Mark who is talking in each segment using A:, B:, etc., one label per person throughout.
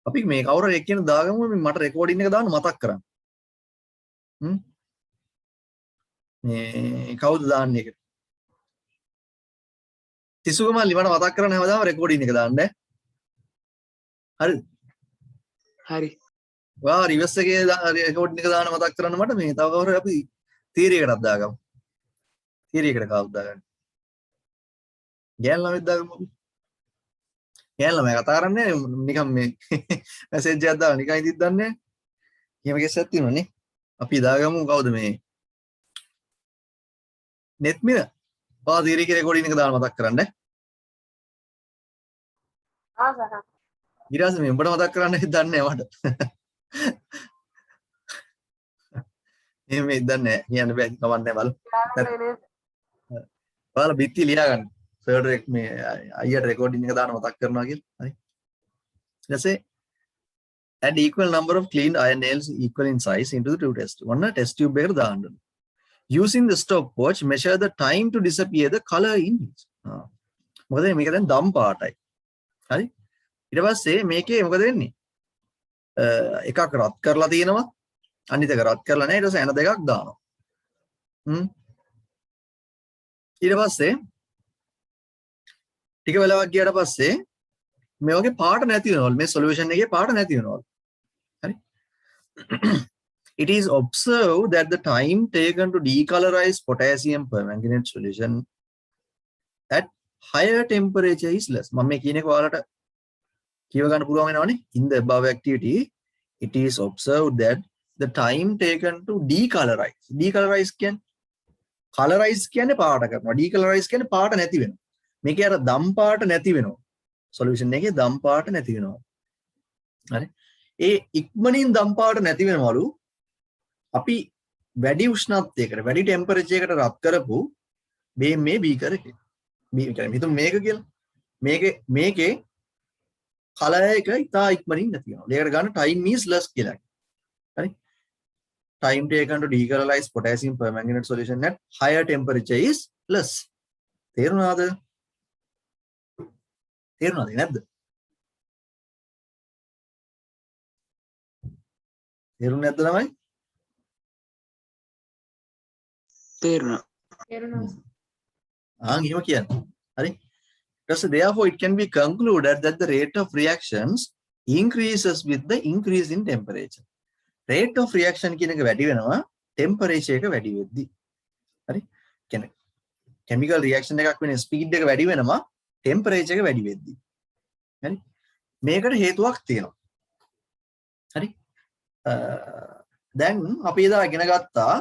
A: අපි මේ කවුරු හරි එක්කෙනෙක් දාගමු මේ මට රෙකෝඩින් එක දාන්න මතක් කරන්න. මේ කවුද දාන්නේ ඒක? තිසුකමල්ලි මට මතක් කරන්න හැමදාම රෙකෝඩින් එක දාන්න. හරිද?
B: හරි.
A: වා රිවර්ස් එකේ රෙකෝඩින් එක දාන්න මතක් කරන්න මට මේ තව කවුරු හරි අපි තියරි එකටත් දාගමු. තියරි එකට කවුද දාගන්නේ? ගෑන් ළමෙක් දාගමු අපි. ගෑන් ළමයා කතා කරන්නේ නිකන් මේ මැසේජ් එකක් දාලා නිකන් ඉදිත් දන්නේ. එහෙම කෙස්සක් තියෙනවනේ. අපි දාගමු කවුද මේ? නෙත් මින. වා තියරි එකේ රෙකෝඩින් එක දාන්න මතක් කරන්න.
C: සර්.
A: ඊට මේ උඹට මතක් කරන්න දන්නේ නැහැ මට. එහෙම ඉදන්නේ කියන්න බෑ කවන්නේ බලමු. ඔයාලා බිත්ති ලියා ගන්න. සර්වර් එක මේ අයියට රෙකෝඩින් එක දාන්න මතක් කරනවා කියලා. හරි. ඊට පස්සේ add equal number of cleaned iron nails equal in size into the tube test. ඔන්න test tube එකට දාන්න. Using the stopwatch measure the time to disappear the color in it. මොකද මේක දැන් දම් පාටයි. හරි. ඊට පස්සේ මේකේ මොකද වෙන්නේ? එකක් රත් කරලා තියෙනවා. අනිත් එක රත් කරලා නැහැ. ඊට පස්සේ එන දෙකක් දානවා. ඊට පස්සේ ටික වෙලාවක් ගියාට පස්සේ මේ වගේ පාට නැති වෙනවලු. මේ සොලියුෂන් එකේ පාට නැති වෙනවලු. හරි. It is observed that the time taken to decolorize potassium permanganate solution at higher temperature is less. මම මේ කියන එක ඔයාලට කියව ගන්න පුළුවන් වෙනවනේ. In the above activity, it is observed that the time taken to decolorize. Decolorize කියන්නේ colorize කියන්නේ පාට කරනවා. Decolorize කියන්නේ පාට නැති වෙනවා. මේකේ අර දම් පාට නැති වෙනවා. සොලියුෂන් එකේ දම් පාට නැති වෙනවා. හරි. ඒ ඉක්මනින් දම් පාට නැති වෙනවලු. අපි වැඩි උෂ්ණත්වයකට වැඩි ටෙම්පරේචර් එකකට රත් කරපු මේ බීකර් එකේ. මේ කියන්නේ හිතමු මේක කියලා. මේකේ කලර් එක ඉතා ඉක්මනින් නැති වෙනවා. ඒකට ගන්න time is less කියලා. හරි. Time taken to decolorize potassium permanganate solution at higher temperature is less. තේරුණාද? තේරුණාද නැද්ද? තේරුණේ නැද්ද ළමයි?
B: තේරුණා.
A: එහෙම කියන්නේ. හරි. So therefore it can be concluded that the rate of reactions increases with the increase in temperature. Rate of reaction කියන එක වැඩි වෙනවා temperature එක වැඩි වෙද්දී. හරි? කියන්නේ chemical reaction එකක් වෙන speed එක වැඩි වෙනවා temperature එක වැඩි වෙද්දී. හරි? මේකට හේතුවක් තියෙනවා. හරි? දැන් අපි එදා ඉගෙන ගත්තා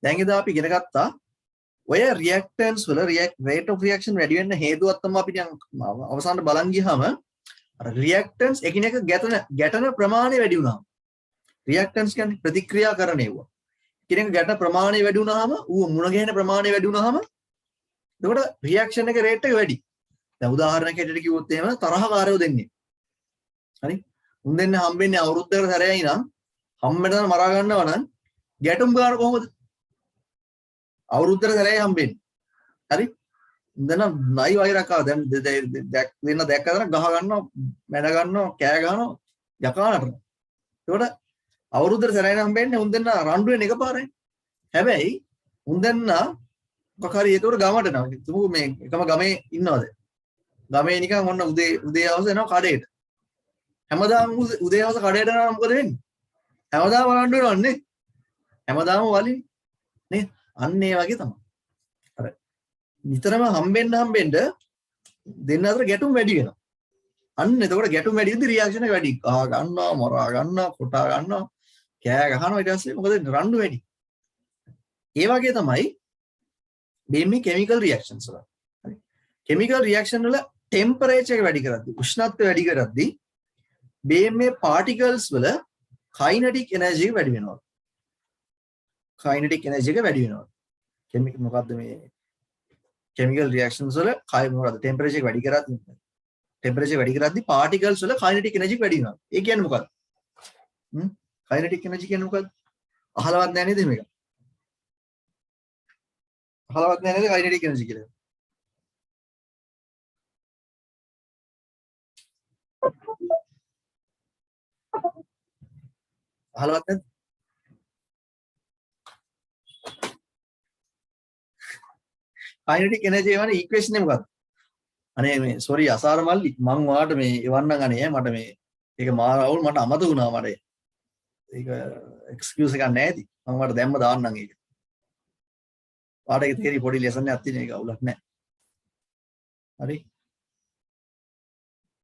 A: දැන් එදා අපි ඉගෙන ගත්තා ඔය reactants වල rate of reaction වැඩි වෙන්න හේතුවක් තමයි අපි දැන් අවසානට බලන් ගියාම අර reactants එකිනෙක ගැටෙන ප්‍රමාණය වැඩි වුණාම reactants කියන්නේ ප්‍රතික්‍රියා කරන ඒවා එකිනෙක ගැටෙන ප්‍රමාණය වැඩි වුණාම ඌ මුණ ගැහෙන ප්‍රමාණය වැඩි වුණාම එතකොට reaction එක rate එක වැඩි. දැන් උදාහරණයක් හැටියට කිව්වොත් එහෙම තරහකාරයෝ දෙන්නේ. හරි? උන් දෙන්න හම්බෙන්නේ අවුරුද්දකට සැරයයි නම් හම්බෙන්න මරා ගන්නවා නම් ගැටුම් ගන්න කොහොමද? අවුරුද්දට සැරයයි හම්බෙන්නේ. හරි? දැන් නයි වෛරකා දැන් දෙන්න දැක්කම ගහ ගන්නවා, මැන ගන්නවා, කෑ ගන්නවා, යකානට. ඒකට අවුරුද්දට සැරයයි හම්බෙන්නේ උන් දෙන්න රණ්ඩු වෙන එකපාරයි. හැබැයි උන් දෙන්න මොකක් හරි ඒකට ගමට යනවා. තුමු මේ එකම ගමේ ඉන්නවද? ගමේ නිකන් ඔන්න උදේ හවස එනවා කඩේට. හැමදාම උදේ හවස කඩේට යනවා මොකද වෙන්නේ? හැමදාම රණ්ඩු වෙනවන්නේ. හැමදාම වලින් නේ? අන්න ඒ වගේ තමයි. අර නිතරම හම්බෙන්න දෙන්න අතර ගැටුම් වැඩි වෙනවා. අන්න එතකොට ගැටුම් වැඩි වෙද්දි රියැක්ෂන් එක වැඩි. කහ ගන්නවා, මරා ගන්නවා, කොටා ගන්නවා, කෑ ගහනවා ඊට පස්සේ මොකද රණ්ඩු වැඩි. ඒ වගේ තමයි මේ chemical reactions වල. හරි. chemical reaction වල temperature එක වැඩි කරද්දී, උෂ්ණත්වය වැඩි කරද්දී මේ particles වල kinetic energy එක වැඩි වෙනවා. kinetic energy එක වැඩි වෙනවා. මොකද්ද මේ chemical reactions වල මොකද්ද temperature එක වැඩි කරද්දී particles වල kinetic energy එක වැඩි වෙනවා. ඒ කියන්නේ මොකද්ද? kinetic energy කියන්නේ මොකද්ද? අහලවත් නැහැ නේද මේක? පහළවත් නැහැ නේද kinetic energy කියලා. පහළවත් නැද්ද? kinetic energy වනේ equation එක මොකක්ද? අනේ මේ sorry අසාර මල්ලි මං ඔයාලට මේ එවන්නම් අනේ මට මේ ඒක මාරවුල් මට අමතක වුණා මට ඒක excuse එකක් නැහැ ඉතින් මම ඔයාලට දැම්ම දාන්නම් ඒක. ඔයාලට ඒක තේරි පොඩි lesson එකක් තියෙන එක අවුලක් නැහැ. හරි.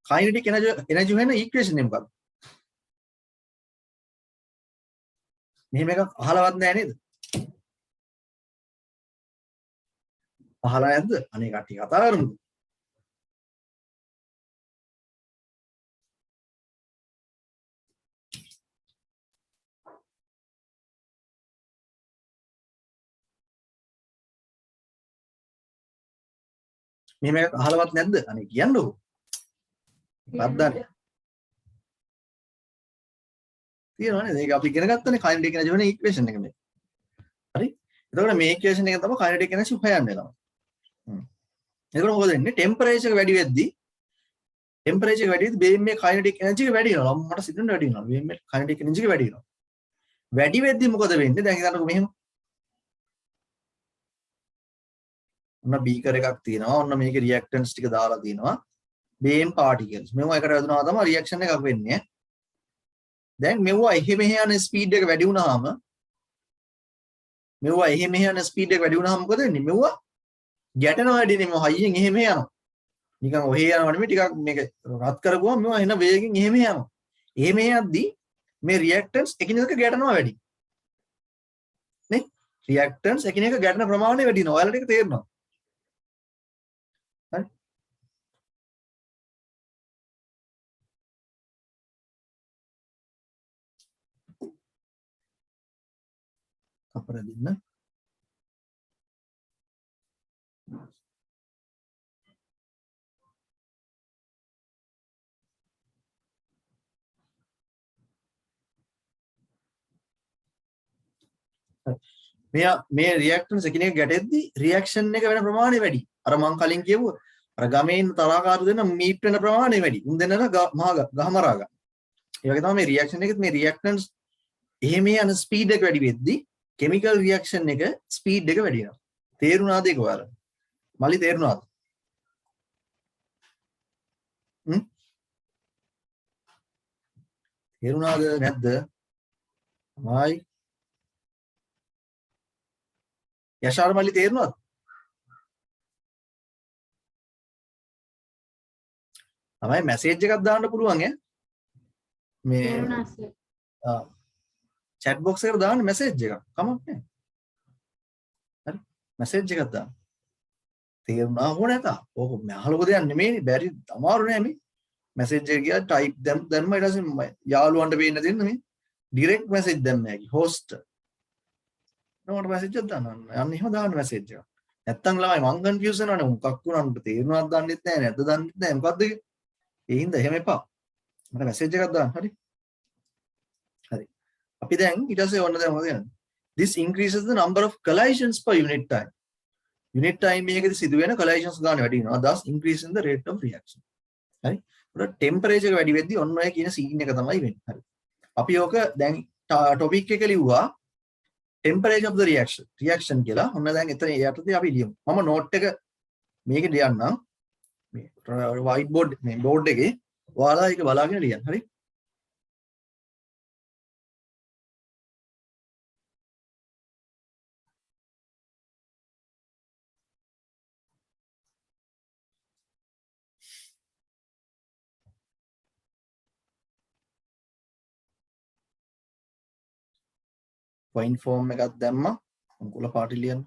A: kinetic energy වෙන equation එක මොකක්ද? මෙහෙම එකක් අහලවත් නැහැ නේද? අහලා නැද්ද? අනේ කට්ටිය කතා කරමුද? මෙහෙම එකක් අහලවත් නැද්ද? අනේ කියන්නකෝ. බද්දානේ. තියෙනවා නේද? ඒක අපි ඉගෙන ගත්තනේ kinetic energy වෙන equation එක මේ. හරි? එතකොට මේ equation එක තමයි kinetic energy හොයන්න වෙනවා. එතකොට මොකද වෙන්නේ? temperature එක වැඩි වෙද්දී temperature එක වැඩි වෙද්දී beam මේ kinetic energy එක වැඩි වෙනවා. මට සිදුවෙන වැඩි වෙනවා. beam මේ kinetic energy එක වැඩි වෙනවා. වැඩි වෙද්දී මොකද වෙන්නේ? දැන් හිතන්නකෝ මෙහෙම. ඔන්න බීකර් එකක් තියෙනවා. ඔන්න මේකේ reactants ටික දාලා තියෙනවා. beam particles. මේවා එකට වැදුනා තමයි reaction එකක් වෙන්නේ. දැන් මෙවුවා එහෙ මෙහෙ යන ස්පීඩ් එක වැඩි වුණාම මෙවුවා එහෙ මෙහෙ යන ස්පීඩ් එක වැඩි වුණාම මොකද වෙන්නේ? මෙවුවා ගැටෙනවා වැඩිනේ මෙව හයියෙන් එහෙ මෙහෙ යනවා. නිකන් ඔහේ යනවා නෙමෙයි ටිකක් මේක රත් කරපුවම මෙව එන වේගෙන් එහෙ මෙහෙ යනවා. එහෙ මෙහෙ යද්දී මේ reactants එකිනෙක ගැටෙනවා වැඩි. නේ? reactants එකිනෙක ගැටෙන ප්‍රමාණය වැඩි වෙනවා. ඔයාලට ඒක තේරෙනවා. හරි? අපර දෙන්න. මේ reactants එකිනෙක ගැටෙද්දී reaction එක වෙන ප්‍රමාණය වැඩි. අර මං කලින් කියපුවා අර ගමේ ඉන්න තරහකාරු දෙන්න මීට් වෙන ප්‍රමාණය වැඩි. උන් දෙන්නට ගහමරා ගන්න. ඒ වගේ තමයි මේ reaction එකෙත් මේ reactants එහෙම යන ස්පීඩ් එක වැඩි වෙද්දී chemical reaction එක ස්පීඩ් එක වැඩි වෙනවා. තේරුණාද ඒක ඔයාලට? මලි තේරුණාද? තේරුණාද නැද්ද? මයි යශාර මලි තේරුණාද? තමයි මැසේජ් එකක් දාන්න පුළුවන් ඈ. මේ chat box එකට දාන්න මැසේජ් එකක්. කමක් නැහැ. හරි. මැසේජ් එකක් දාන්න. තේරුණා හෝ නැත. ඕක මහලොකු දෙයක් නෙමෙයි. බැරි අමාරු නෑ මේ. මැසේජ් එක ගියා ටයිප් දැම්ම ඊට පස්සේ යාළුවන්ට පේන්න දෙන්න මේ ඩිරෙක්ට් මැසේජ් දැම්ම හැකි. හොස්ට්. නෝට මැසේජ් එකක් දාන්න. අන්න එහෙම දාන්න මැසේජ් එකක්. නැත්තම් ළමයි මං කන්ෆියුස් වෙනවනේ. මොකක් වුණාද තේරුණාද දන්නෙත් නැහැ නැද්ද දන්නෙත් නැහැ. මොකද්ද ඒක? ඒ හින්දා එහෙම එපා. මට මැසේජ් එකක් දාන්න. හරි. හරි. අපි දැන් ඊට පස්සේ ඔන්න දැන් මොකද කරන්නේ? This increases the number of collisions per unit time. Unit time එකකදී සිදුවෙන collisions ගන්න වැඩි වෙනවා. Thus increasing the rate of reaction. හරි. ඒකට temperature එක වැඩි වෙද්දී ඔන්න ඔය කියන scene එක තමයි වෙන්නේ. හරි. අපි ඕක දැන් topic එක ලිව්වා temperature of the reaction කියලා. ඔන්න දැන් එතන යටතේ අපි ලියමු. මම note එක මේකේ ලියන්නම්. මේ white board මේ board එකේ ඔයාලා ඒක බලාගෙන ලියන්න. හරි. point form එකක් දැම්මා. අංකුල පාටි ලියන්න.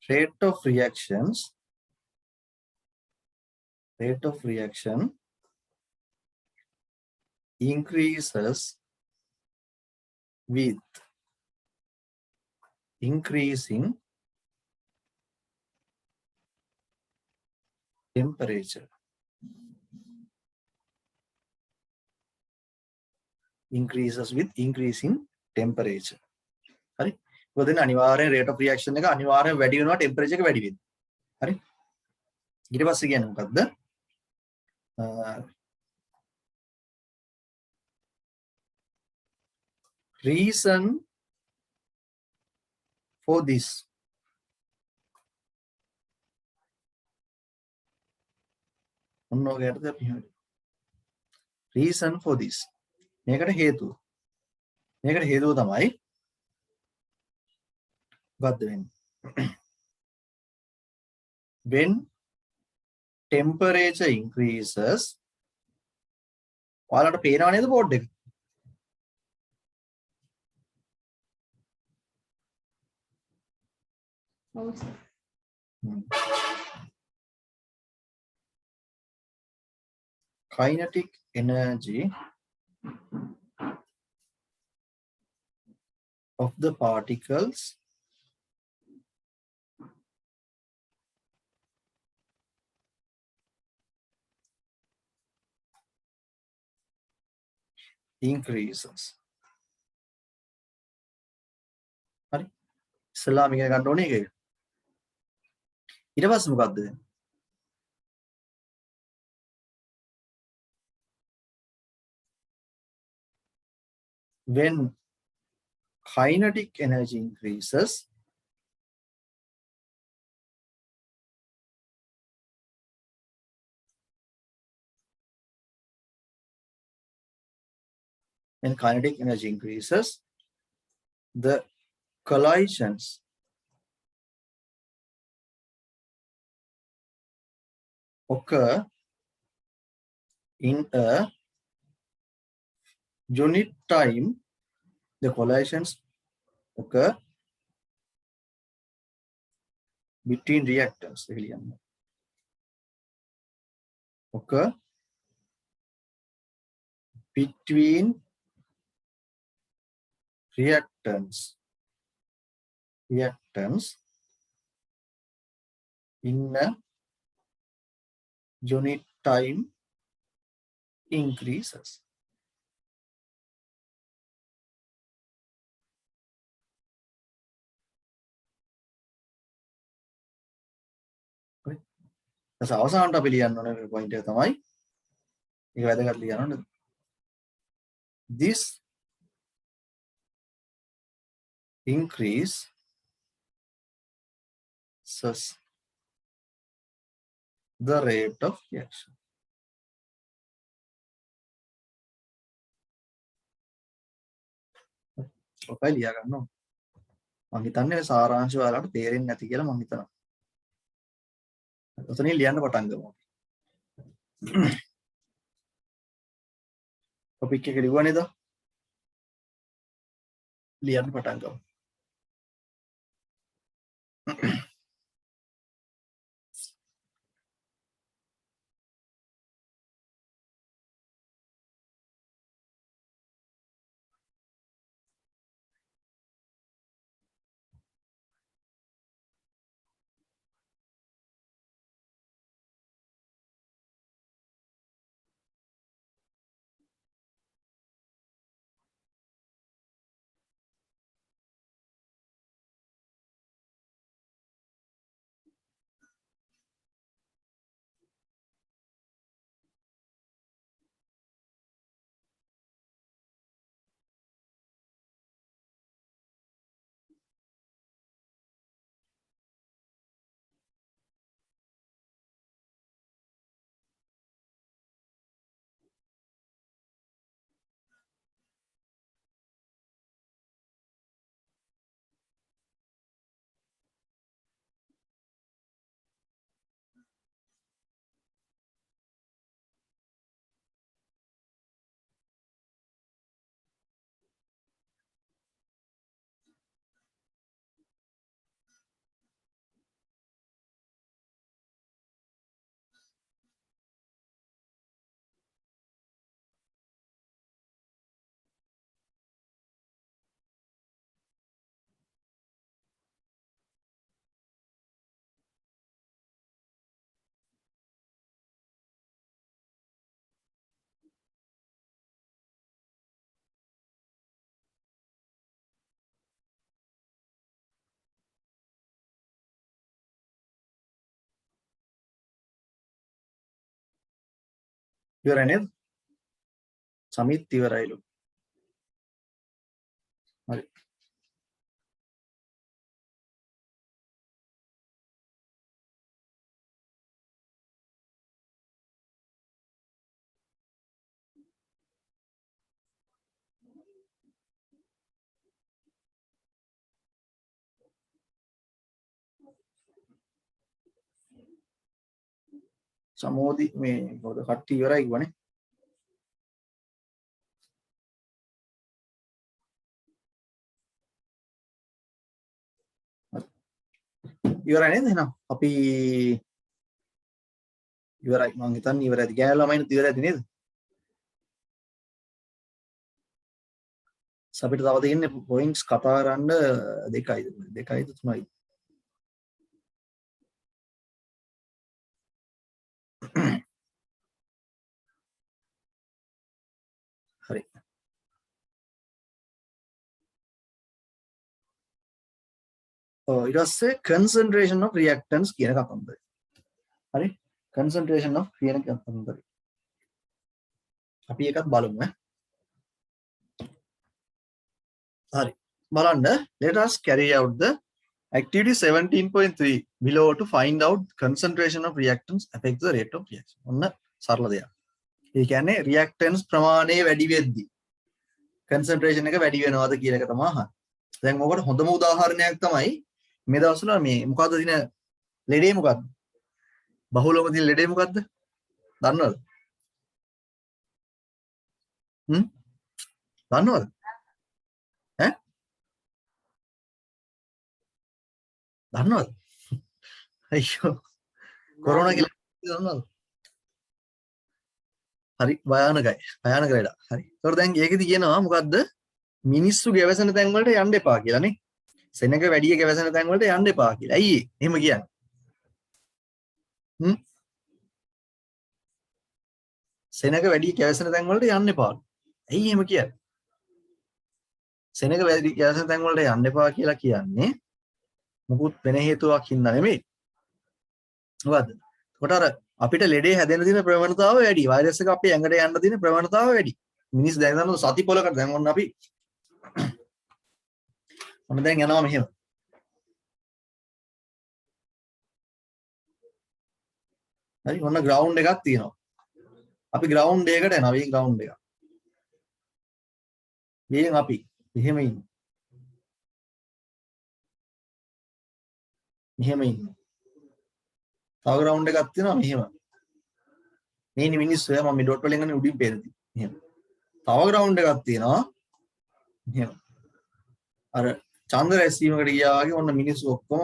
A: rate of reaction increases with increasing temperature. Increases with increasing temperature. හරි. මොකද දෙන අනිවාර්යෙන් rate of reaction එක අනිවාර්යෙන් වැඩි වෙනවා temperature එක වැඩි වෙද්දී. හරි. ඊට පස්සේ කියන්නේ මොකද්ද? reason for this. ඔන්න ඔයකට අපි reason for this. මේකට හේතුව. මේකට හේතුව තමයි මොකද්ද වෙන්නේ? When temperature increases ඔයාලට පේනව නේද බෝඩ් එක?
C: ඔව් sir.
A: Kinetic energy of the particles increases. හරි. ඉස්සලා මේක ගන්න ඕනේ ඒක. ඊට පස්සේ මොකද්ද වෙන්නේ? When kinetic energy increases, the collisions occur in a unit time. The collisions occur between reactors. Occur between reactants in a unit time increases. දැන් අවසානට අපි ලියන්න ඕනේ මේ පොයින්ට් එක තමයි. ඒක වැදගත් ලියන්න ඕනේ. This increases the rate of reaction. ඔකයි ලියා ගන්න ඕනේ. මම හිතන්නේ සාරාංශය ඔයාලට තේරෙන්නේ නැති කියලා මම හිතනවා. ඔතනින් ලියන්න පටන් ගමු. ටොපික් එක ලියුවා නේද? ලියන්න පටන් ගමු. ඉවරයි නේද? සමිත් ඉවරයිලු. හරි. සමෝදි මේ මොකද කට්ටිය ඉවරයි කිව්වනේ. ඉවරයි නේද? එහෙනම් අපි ඉවරයි. මං හිතන්නේ ඉවරයි. ගෑනු ළමයිනුත් ඉවරයි නේද? අපිට තව තියෙන්නේ පොයින්ට්ස් කතා කරන්න දෙකයිද තුනයි. හරි. ඊට පස්සේ concentration of reactants කියන කතන්දරය. හරි? concentration of කියන කතන්දරය. අපි එකක් බලමු ඈ. හරි. බලන්න let us carry out the activity 17.3 below to find out concentration of reactants affects the rate of reaction. ඔන්න සරල දෙයක්. ඒ කියන්නේ reactants ප්‍රමාණය වැඩි වෙද්දී concentration එක වැඩි වෙනවද කියන එක තමයි අහන්නේ. දැන් මොකට හොඳම උදාහරණයක් තමයි මේ දවස්වල මේ මොකද්ද දින ලෙඩේ මොකද්ද? බහුලවම තියෙන ලෙඩේ මොකද්ද? දන්නවද? දන්නවද? ඈ? දන්නවද? අයියෝ. කොරෝනා කියලා දන්නවද? හරි භයානකයි. භයානක ලෙඩ. හරි. ඒතකොට දැන් ඒකෙදි කියනවා මොකද්ද? මිනිස්සු ගැවසෙන තැන් වලට යන්න එපා කියලා නේ. සෙනඟ වැඩි ගැවසෙන තැන් වලට යන්න එපා කියලා. ඇයි ඒ? එහෙම කියන්නේ. සෙනඟ වැඩි ගැවසෙන තැන් වලට යන්න එපා. ඇයි එහෙම කියන්නේ? සෙනඟ වැඩි ගැවසෙන තැන් වලට යන්න එපා කියලා කියන්නේ මොකුත් වෙන හේතුවක් හින්දා නෙමෙයි. මොකද්ද? කොට අර අපිට ලෙඩේ හැදෙන දින ප්‍රවණතාව වැඩි. වෛරස් එක අපේ ඇඟට යන්න දින ප්‍රවණතාව වැඩි. මිනිස් දැන් ගන්න සති පොලකට දැන් ඔන්න අපි ඔන්න දැන් යනවා මෙහෙම. හරි ඔන්න ග්‍රවුන්ඩ් එකක් තියෙනවා. අපි ග්‍රවුන්ඩ් එකකට යනවා. මේ ග්‍රවුන්ඩ් එක. මෙයෙන් අපි මෙහෙම ඉන්න. මෙහෙම ඉන්න. තව ග්‍රවුන්ඩ් එකක් තියෙනවා මෙහෙම. මේ මිනිස්සු මම මේ ඩොට් වලින් ගන්න උඩින් පේනදී. මෙහෙම. තව ග්‍රවුන්ඩ් එකක් තියෙනවා. මෙහෙම. අර චන්ද්‍ර රැස්වීමකට ගියා වගේ ඔන්න මිනිස්සු ඔක්කොම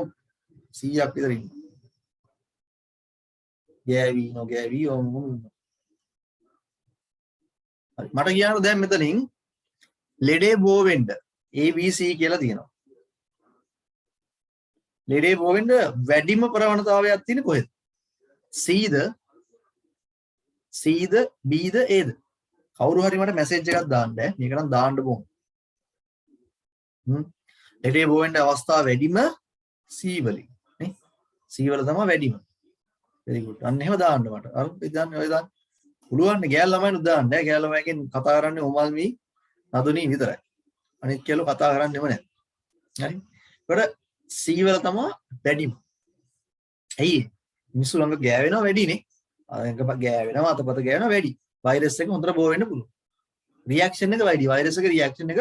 A: 100ක් විතර ඉන්නවා. ගෑවි ඔක්කොම ඉන්නවා. හරි මට කියන්න දැන් මෙතනින් ලෙඩේ බෝ වෙන්න ABC කියලා තියෙනවා. ලෙඩේ බෝ වෙන්න වැඩිම ප්‍රවණතාවයක් තියෙන්නේ කොහෙද? Cද Bද Aද? කවුරු හරි මට මැසේජ් එකක් දාන්න ඈ. මේක නම් දාන්න බොමු. ලෙඩේ බෝ වෙන්න අවස්ථාව වැඩිම C වලින් නේ. C වල තමයි වැඩිම. very good. අන්න එහෙම දාන්න මට. අර ඉතින් ඔය දාන්න. පුළුවන් නේ ගෑල් ළමයිනුත් දාන්න ඈ. ගෑල් ළමයිගෙන් කතා කරන්නේ ඔමල්මි නදුනි විතරයි. අනිත් කෙල්ලෝ කතා කරන්නේම නැහැ. හරි. ඒකට C වල තමයි වැඩිම. ඇයි? මිනිස්සු ළඟ ගෑවෙනවා වැඩි නේ. අරක ගෑවෙනවා අතපත ගෑවෙනවා වැඩි. වෛරස් එක හොඳට බෝ වෙන්න පුළුවන්. රියැක්ෂන් එක වැඩි. වෛරස් එක රියැක්ෂන් එක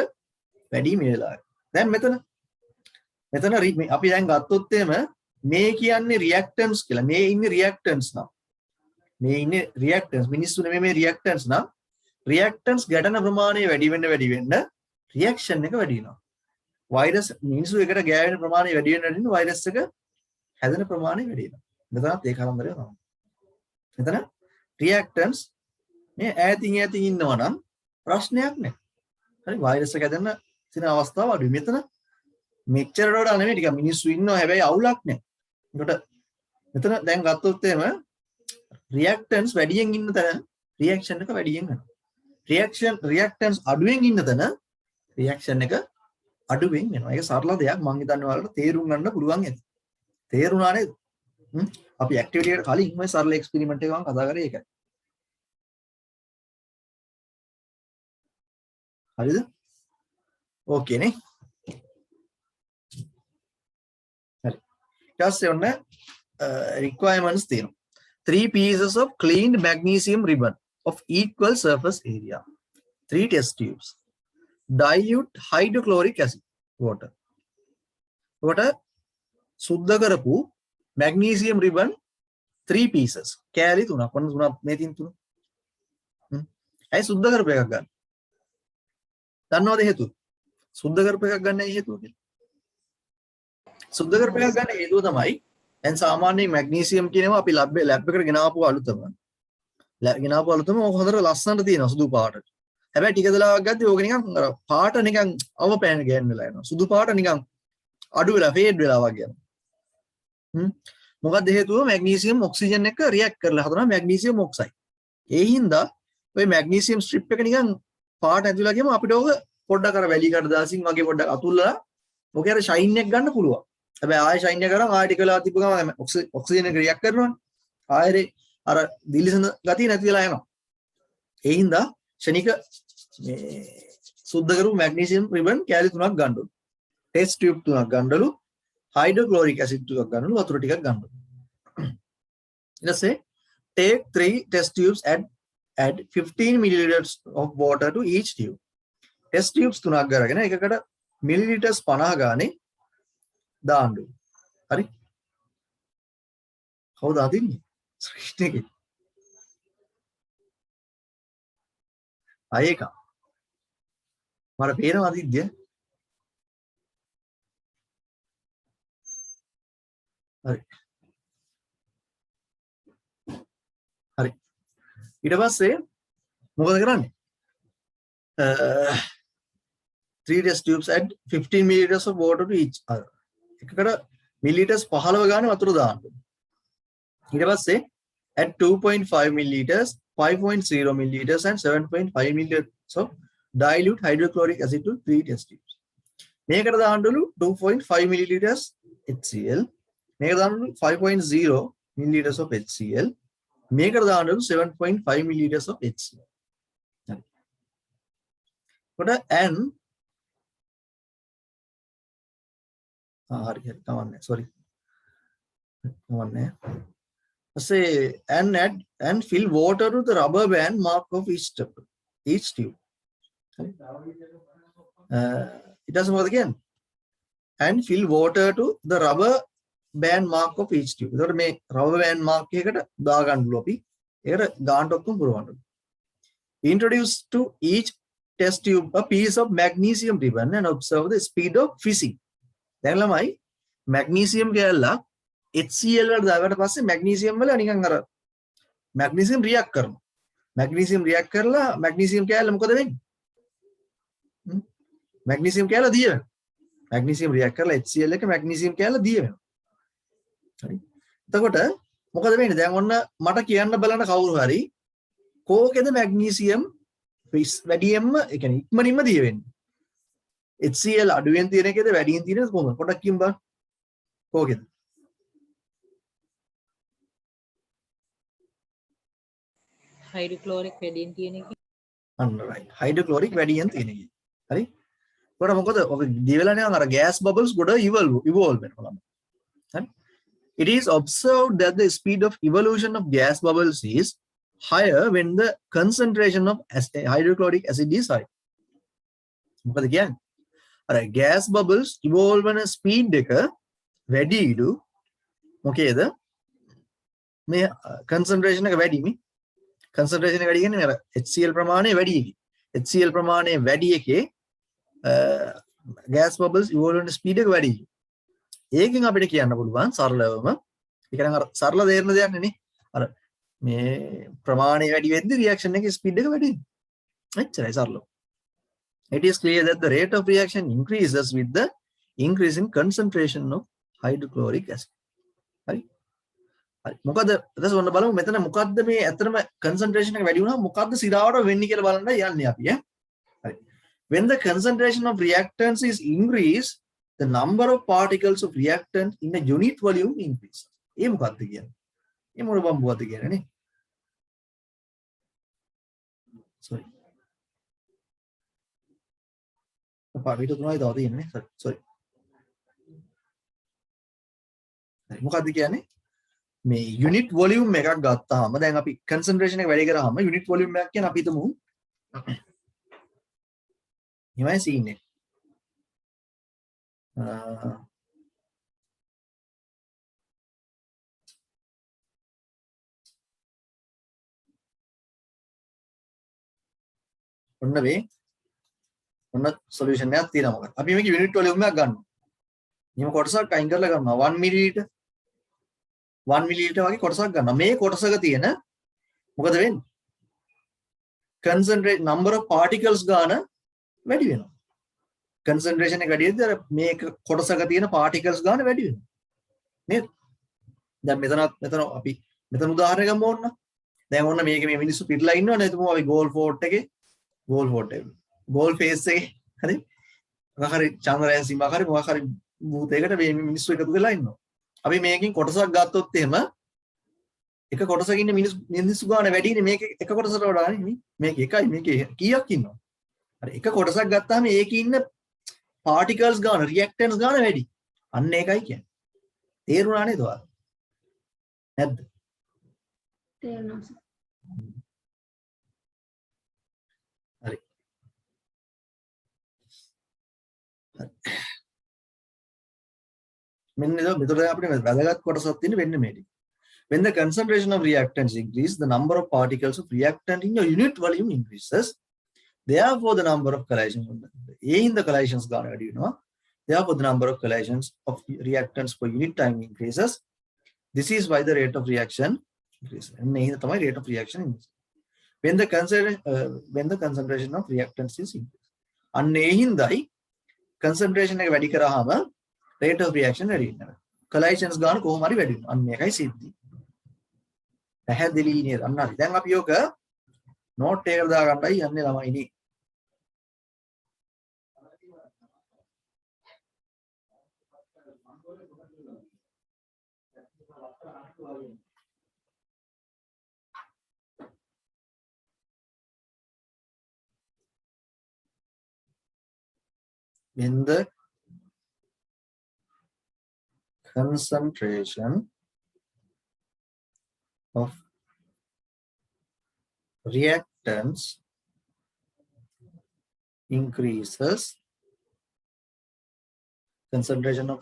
A: වැඩි මේ වෙලාවේ. දැන් මෙතන අපි දැන් ගත්තොත් එහෙම මේ කියන්නේ රියැක්ටන්ට්ස් කියලා. මේ ඉන්නේ රියැක්ටන්ට්ස් නම්. මේ ඉන්නේ රියැක්ටන්ට්ස් මිනිස්සු නෙමෙයි මේ රියැක්ටන්ට්ස් නම්. රියැක්ටන්ට්ස් ගැටෙන ප්‍රමාණය වැඩි වෙන්න රියැක්ෂන් එක වැඩි වෙනවා. වෛරස් මිනිස්සු එකට ගෑවෙන ප්‍රමාණය වැඩි වෙන වෛරස් එක හැදෙන ප්‍රමාණය වැඩි වෙනවා. මෙතනත් ඒ කලන්දරය තමයි. මෙතන රියැක්ටන්ට්ස් මේ ඈතින් ඉන්නවා නම් ප්‍රශ්නයක් නැහැ. හරි වෛරස් එක හැදෙන්න තියෙන අවස්ථාව අඩුයි. මෙතන මෙච්චරට වඩා නෙමෙයි ටික මිනිස්සු ඉන්නවා හැබැයි අවුලක් නැහැ. ඒකට මෙතන දැන් ගත්තොත් එහෙම රියැක්ටන්ට්ස් වැඩියෙන් ඉන්න තැන රියැක්ෂන් එක වැඩියෙන් වෙනවා. රියැක්ටන්ට්ස් අඩුවෙන් ඉන්න තැන රියැක්ෂන් එක අඩුවෙන් වෙනවා. ඒක සරල දෙයක් මම හිතන්නේ ඔයාලට තේරුම් ගන්න පුළුවන් ඇති. තේරුණා නේද? අපි ඇක්ටිවිටි එකට කලින් මේ සරල එක්ස්පෙරිමන්ට් එකක් කතා කරේ ඒකයි. හරිද? ඕකේ නේ. හරි. ඊට පස්සේ ඔන්න requirements තියෙනවා. 3 pieces of cleaned magnesium ribbon of equal surface area. 3 test tubes. Dilute hydrochloric acid water. කොට සුද්ධ කරපු magnesium ribbon 3 pieces. කෑලි 3ක්. ඔන්න 3ක් මේ තින් 3. ඇයි සුද්ධ කරපු එකක් ගන්න? දන්නවද හේතුව? සුද්ධ කරපු එකක් ගන්න ඇයි හේතුව කියලා? සුද්ධ කරපු එකක් ගන්න හේතුව තමයි දැන් සාමාන්‍යයෙන් මැග්නීසියම් කියනවා අපි ලැබ් එකට ගෙනාපු අලුතම. ගෙනාපු අලුතම ඕක හොඳට ලස්සනට තියෙනවා සුදු පාටට. හැබැයි ටික දලාවක් ගද්දි ඕක නිකන් අර පාට නිකන් අවපෑන ගෑන් වෙලා යනවා. සුදු පාට නිකන් අඩු වෙලා ෆේඩ් වෙලා වගේ යනවා. මොකක්ද හේතුව? මැග්නීසියම් ඔක්සිජන් එක රියැක්ට් කරලා හදනවා මැග්නීසියම් ඔක්සයිඩ්. ඒ හින්දා ඔය මැග්නීසියම් ස්ට්‍රිප් එක නිකන් පාට ඇතුළේ ගියම අපිට ඕක පොඩ්ඩක් අර වැලි කඩදාසින් වගේ පොඩ්ඩක් අතුල්ලා ඕකේ අර ෂයින් එක ගන්න පුළුවන්. හැබැයි ආයෙ ෂයින් එක කරන් ආයෙ ටික වෙලා තිබ්බ ගමන් ඔක්සිජන් එක රියැක්ට් කරනවනේ. ආයෙ අර දිලිසෙන ගතිය නැති වෙලා යනවා. ඒ හින්දා ෂණික මේ සුද්ධ කරපු මැග්නීසියම් රිබන් කැලි 3ක් ගන්න ඕනේ. ටෙස්ට් ටියුබ් 3ක් ගන්නලු, හයිඩ්‍රොක්ලෝරික් ඇසිඩ් 2ක් ගන්නලු, වතුර ටිකක් ගන්න ඕනේ. ඊට පස්සේ take 3 test tubes and add 15 milliliters of water to each tube. Test tubes 3ක් ගරගෙන එකකට milliliters 50 ගානේ දාන්න ඕනේ. හරි? කවුද අදින්නේ? ස්ක්‍රීන් එකේ. ආයෙක. මට පේනවා අදිද්ද? හරි. හරි. ඊට පස්සේ මොකද කරන්නේ? 3 test tubes add 15 milliliters of water to each. එකකට milliliters 15 ගානේ වතුර දාන්න. ඊට පස්සේ add 2.5 milliliters, 5.0 milliliters and 7.5 milliliters of dilute hydrochloric acid to 3 test tubes. මේකට දාන්නලු 2.5 milliliters HCl. මේකට දාන්නලු 5.0 milliliters of HCl. මේකට දාන්නලු 7.5 milliliters of HCl. හරි. කොට n හරි කවන්නේ sorry. කවන්නේ. say and add and fill water to the rubber band mark of each tube. It doesn't work again. And fill water to the rubber band mark of each tube. එතකොට මේ rubber band mark එකකට දාගන්නලු අපි. ඒකට ගානට ඔක්කොම පුරවන්න. Introduce to each test tube a piece of magnesium ribbon and observe the speed of fizzing. දැන් ළමයි magnesium කැල්ලක් HCl වලට දාගන්න පස්සේ magnesium වල නිකන් අර magnesium react කරනවා. magnesium react කරලා magnesium කැල්ල මොකද වෙන්නේ? magnesium කැල්ල දිය වෙනවා. magnesium react කරලා HCl එක magnesium කැල්ල දිය වෙනවා. හරි. එතකොට මොකද වෙන්නේ? දැන් ඔන්න මට කියන්න බලන්න කවුරු හරි කෝකේද magnesium වැඩියෙන්ම ඒ කියන්නේ ඉක්මනින්ම දිය වෙන්නේ? HCl අඩුවෙන් තියෙන එකේද වැඩියෙන් තියෙන එකද කොහොමද? පොඩ්ඩක් කියන්න බලන්න. කෝකේද?
C: හයිඩ්‍රොක්ලෝරික් වැඩියෙන් තියෙන එක.
A: අන්න right. හයිඩ්‍රොක්ලෝරික් වැඩියෙන් තියෙන එක. හරි? කොට මොකද ඔක දිවෙලා නිකන් අර gas bubbles ගොඩ evolve වෙනවා. හරි? It is observed that the speed of evolution of gas bubbles is higher when the concentration of hydrochloric acid is high. මොකද කියන්නේ? අර gas bubbles evolve වෙන speed එක වැඩි ඉදු මොකේද? මේ concentration එක වැඩි මේ concentration එක වැඩි කියන්නේ අර HCl ප්‍රමාණය වැඩි එකේ. HCl ප්‍රමාණය වැඩි එකේ gas bubbles evolve වෙන speed එක වැඩි. ඒකෙන් අපිට කියන්න පුළුවන් සරලවම ඒක නම් අර සරල තේරෙන දෙයක් නෙනේ. අර මේ ප්‍රමාණය වැඩි වෙද්දි reaction එකේ speed එක වැඩි වෙනවා. එච්චරයි සරලව. It is clear that the rate of reaction increases with the increase in concentration of hydrochloric acid. හරි? හරි. මොකද දැන් ඔන්න බලමු මෙතන මොකද්ද මේ ඇත්තටම concentration එක වැඩි වුණාම මොකද්ද සිරාවට වෙන්නේ කියලා බලන්න යන්නේ අපි ඈ. හරි. When the concentration of reactants is increased, the number of particles of reactant in a unit volume increases. ඒ මොකද්ද කියන්නේ? ඒ මොන බම්බුවක්ද කියන්නේ නේ? Sorry. පාවිට තුනයි තව තියෙන්නේ sorry මොකක්ද කියන්නේ මේ යුනිට් වොලියුම් එකක් ගත්තාම දැන් අපි කන්සන්ට්‍රේෂන් එක වැඩි කරාම යුනිට් වොලියුම් එකක් කියන අපි හිතමු හිමයි සීන් එක ඔන්න වේ ඔන්න සොලියුෂන් එකක් තියෙනවා මොකක්ද අපි මේක යුනිට් වොලියුම් එකක් ගන්නවා එහෙම කොටසක් අයින් කරලා ගන්නවා 1 මිලිලීටර් 1 මිලිලීටර් වගේ කොටසක් ගන්නවා මේ කොටසක තියෙන මොකද වෙන්නේ concentrate number of particles ගාන වැඩි වෙනවා concentration එක වැඩි වෙද්දී අර මේක කොටසක තියෙන particles ගාන වැඩි වෙනවා නේද දැන් මෙතන අපි මෙතන උදාහරණයක් ගමු ඕන්න දැන් ඕන්න මේක මේ මිනිස්සු පිටලා ඉන්නවනේ එතකො අපි ගෝල් ෆෝර්ට් එකේ ගෝල් ෆේස් එකේ හරි මොකක් හරි චන්ද්‍රයන් සීමා හරි මොකක් හරි භූතයකට මේ මිනිස්සු එකතු වෙලා ඉන්නවා අපි මේකෙන් කොටසක් ගත්තොත් එහෙම එක කොටසක ඉන්න මිනිස්සු ගාන වැඩිනේ මේක එක කොටසකට වඩා නේ මේක එකයි මේකේ කීයක් ඉන්නවා හරි එක කොටසක් ගත්තාම ඒකේ ඉන්න particles ගාන reactants ගාන වැඩි අන්න ඒකයි කියන්නේ තේරුණා නේද ඔයාලා නැද්ද
C: තේරුණා
A: හරි මෙන්න මෙතන අපිට වැදගත් කොටසක් තියෙන වෙන්නේ මේ ටික when the concentration of reactants increase the number of particles of reactant in your unit volume increases therefore the number of collisions in the collisions ගාන වැඩි වෙනවා therefore the number of collisions of reactants per unit time increases this is why the rate of reaction increases and මේ තමයි rate of reaction increase when the concentration of reactants is increased අන්න ඒ හින්දායි concentration එක වැඩි කරාම rate of reaction වැඩි වෙනවා collisions ගාන කොහොම හරි වැඩි වෙනවා අන්න ඒකයි සිද්ධි පැහැදිලි නේද අන්න හරි දැන් අපි ඔක නෝට් එකකට දාගන්නයි යන්නේ ළමයිනි when the concentration of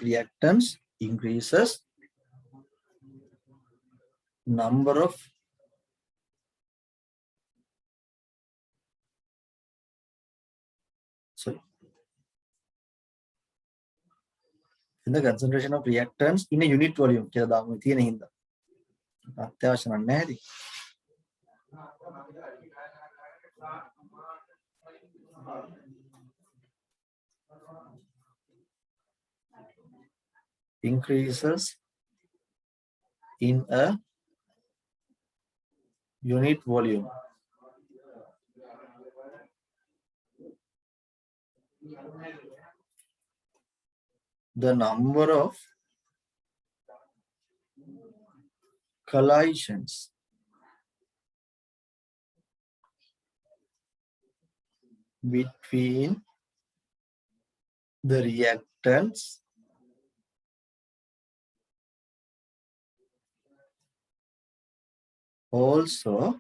A: reactants increases number of in the concentration of reactants in a unit volume කියලා දාමු තියෙන හින්දා අත්‍යවශ්‍ය නැහැ ඉතින් increases in a unit volume the number of collisions between the reactants also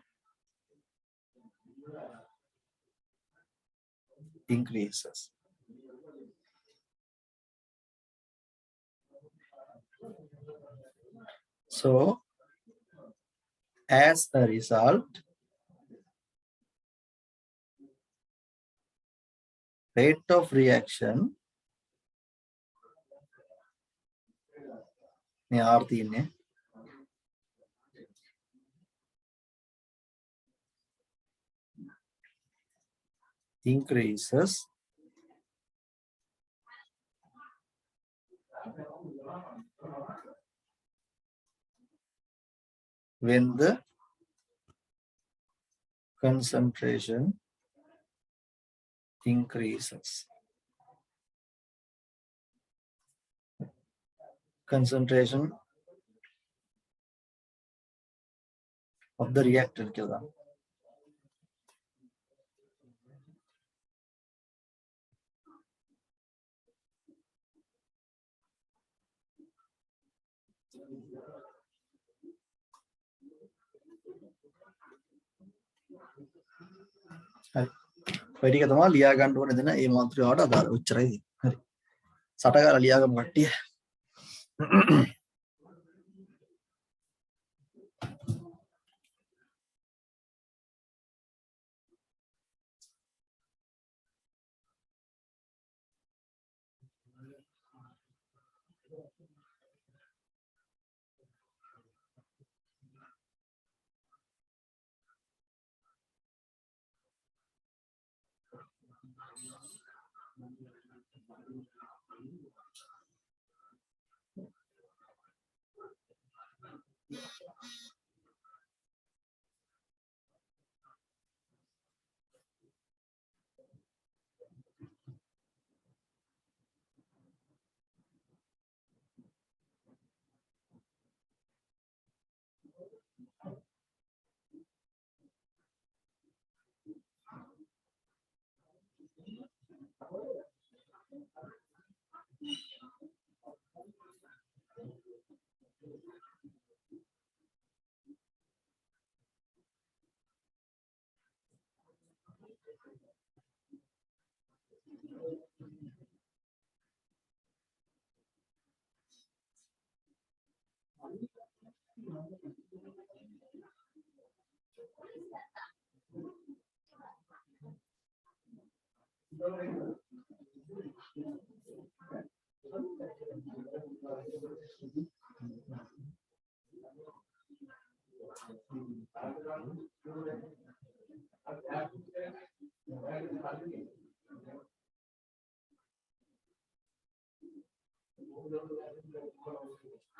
A: increases. So, as a result, rate of reaction increases when the concentration increases. Concentration of the reactant කියලා හරි. ඔය ටික තමයි ලියා ගන්න ඕනේ දෙන මේ මාතෘකාවට අදාළ උච්චරයි. හරි. සටහන ලියා ගමු කට්ටිය.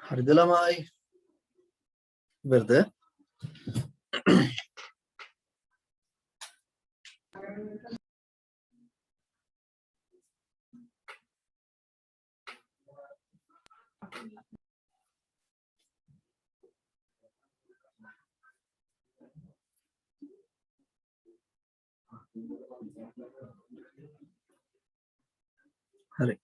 A: හරිද ළමයි? ඉවරද? හරි.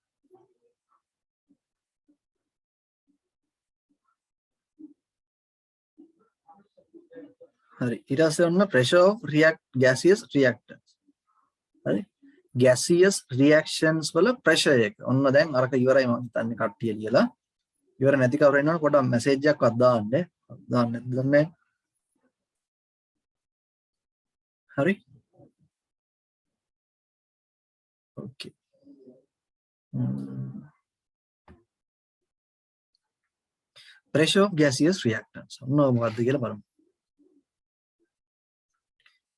A: හරි. ඊට පස්සේ ඔන්න pressure of gaseous reactants. හරි. gaseous reactions වල pressure එක. ඔන්න දැන් අරක ඉවරයි මම හිතන්නේ කට්ටිය කියලා. ඉවර නැති කවුරු ඉන්නවද පොඩ්ඩක් මැසේජ් එකක්වත් දාන්න. දාන්න නැද්ද? හරි. okay. pressure of gaseous reactants. ඔන්න මොකද්ද කියලා බලමු.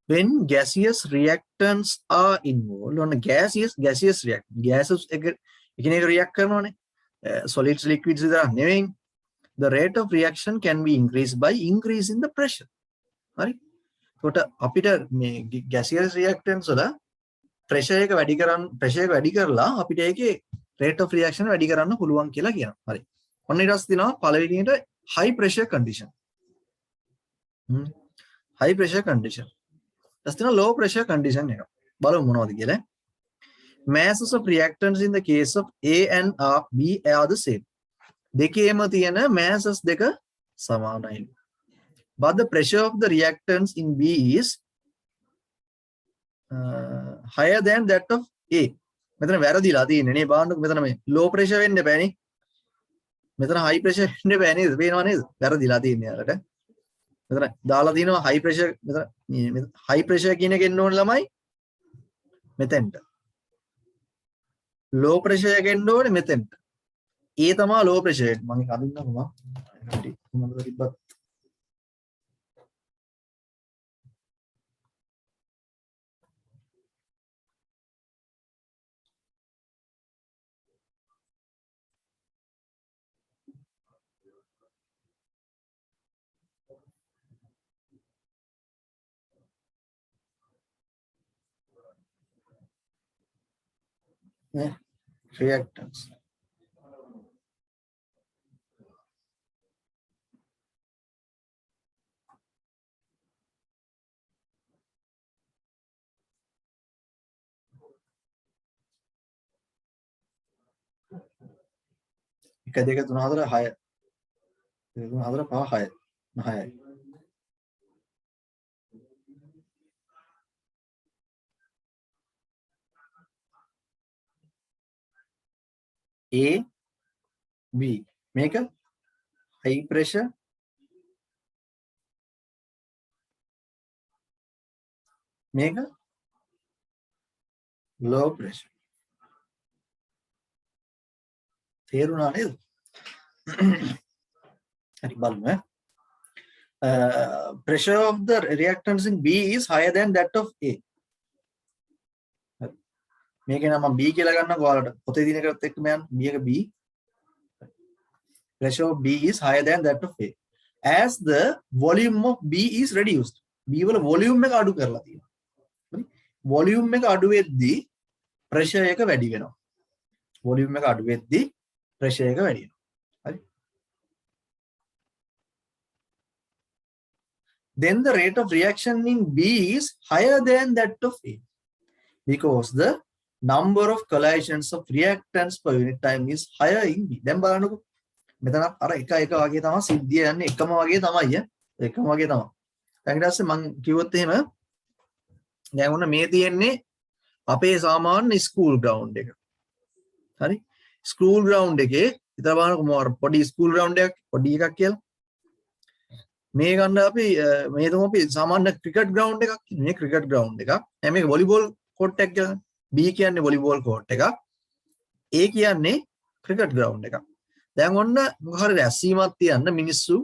A: When gaseous reactants are involved on a gaseous reactant gases ekinek react කරනවානේ solids liquids විතරක් නෙවෙයි the rate of reaction can be increased by increasing the pressure හරි එතකොට අපිට මේ gaseous reactants වල pressure එක වැඩි කරලා අපිට ඒකේ rate of reaction වැඩි කරන්න පුළුවන් කියලා කියනවා හරි ඔන්න ඊට පස්සේ තියෙනවා පළවෙනියට high pressure condition high pressure condition low pressure condition එක බලමු මොනවද කියලා masses of reactants in the case of A and B are the same දෙකේම තියෙන masses දෙක සමානයි but the pressure of the reactants in B is higher than that of A මෙතන වැරදිලා තියෙන්නේ නේ බලන්නකො මෙතන මේ low pressure වෙන්න බෑනේ මෙතන high pressure වෙන්න බෑ නේද පේනව නේද වැරදිලා තියෙන්නේ යාලට මෙතන දාලා තියෙනවා high pressure මෙතන high pressure කියන එක එන්න ඕන ළමයි මෙතෙන්ට low pressure එක එන්න ඕනේ මෙතෙන්ට ඒ තමයි low pressure එක මම අඳින්නකො මම තිබ්බත් reactants එක දෙක තුන හතර හය දෙක තුන හතර පහ හය හයයි A B මේක high pressure මේක low pressure තේරුණා නේද හරි බලමු pressure of the reactants in B is higher than that of A මේකේ නම් මම B කියලා ගන්නවා ඔයාලට පොතේ දින එකත් එක්ක මම B එක B pressure of B is higher than that of A as the volume of B is reduced B වල volume එක අඩු කරලා තියෙනවා හරි volume එක අඩු වෙද්දී pressure එක වැඩි වෙනවා volume එක අඩු වෙද්දී pressure එක වැඩි වෙනවා හරි then the rate of reaction in B is higher than that of A because the number of collisions of reactants per unit time is higher in B දැන් බලන්නකෝ මෙතන අර එක වගේ තමයි සිද්ධිය යන්නේ එකම වගේ තමයි එකම වගේ තමයි ඊට පස්සේ මම කිව්වොත් එහෙම දැන් ඔන්න මේ තියෙන්නේ අපේ සාමාන්‍ය ස්කූල් ග්‍රවුන්ඩ් එක හරි ස්කූල් ග්‍රවුන්ඩ් එකේ ඉතින් බලන්නකො පොඩි ස්කූල් ග්‍රවුන්ඩ් එකක් පොඩි එකක් කියලා මේ ගන්න අපි මේ තමයි අපි සාමාන්‍ය ක්‍රිකට් ග්‍රවුන්ඩ් එකක් මේ ක්‍රිකට් ග්‍රවුන්ඩ් එකක් දැන් මේක වොලිබෝල් කෝට් එකක් කියලා B කියන්නේ වොලිබෝල් කෝට් එකක් A කියන්නේ ක්‍රිකට් ග්‍රවුන්ඩ් එකක් දැන් ඔන්න මොකක් හරි රැස්වීමක් තියන්න මිනිස්සු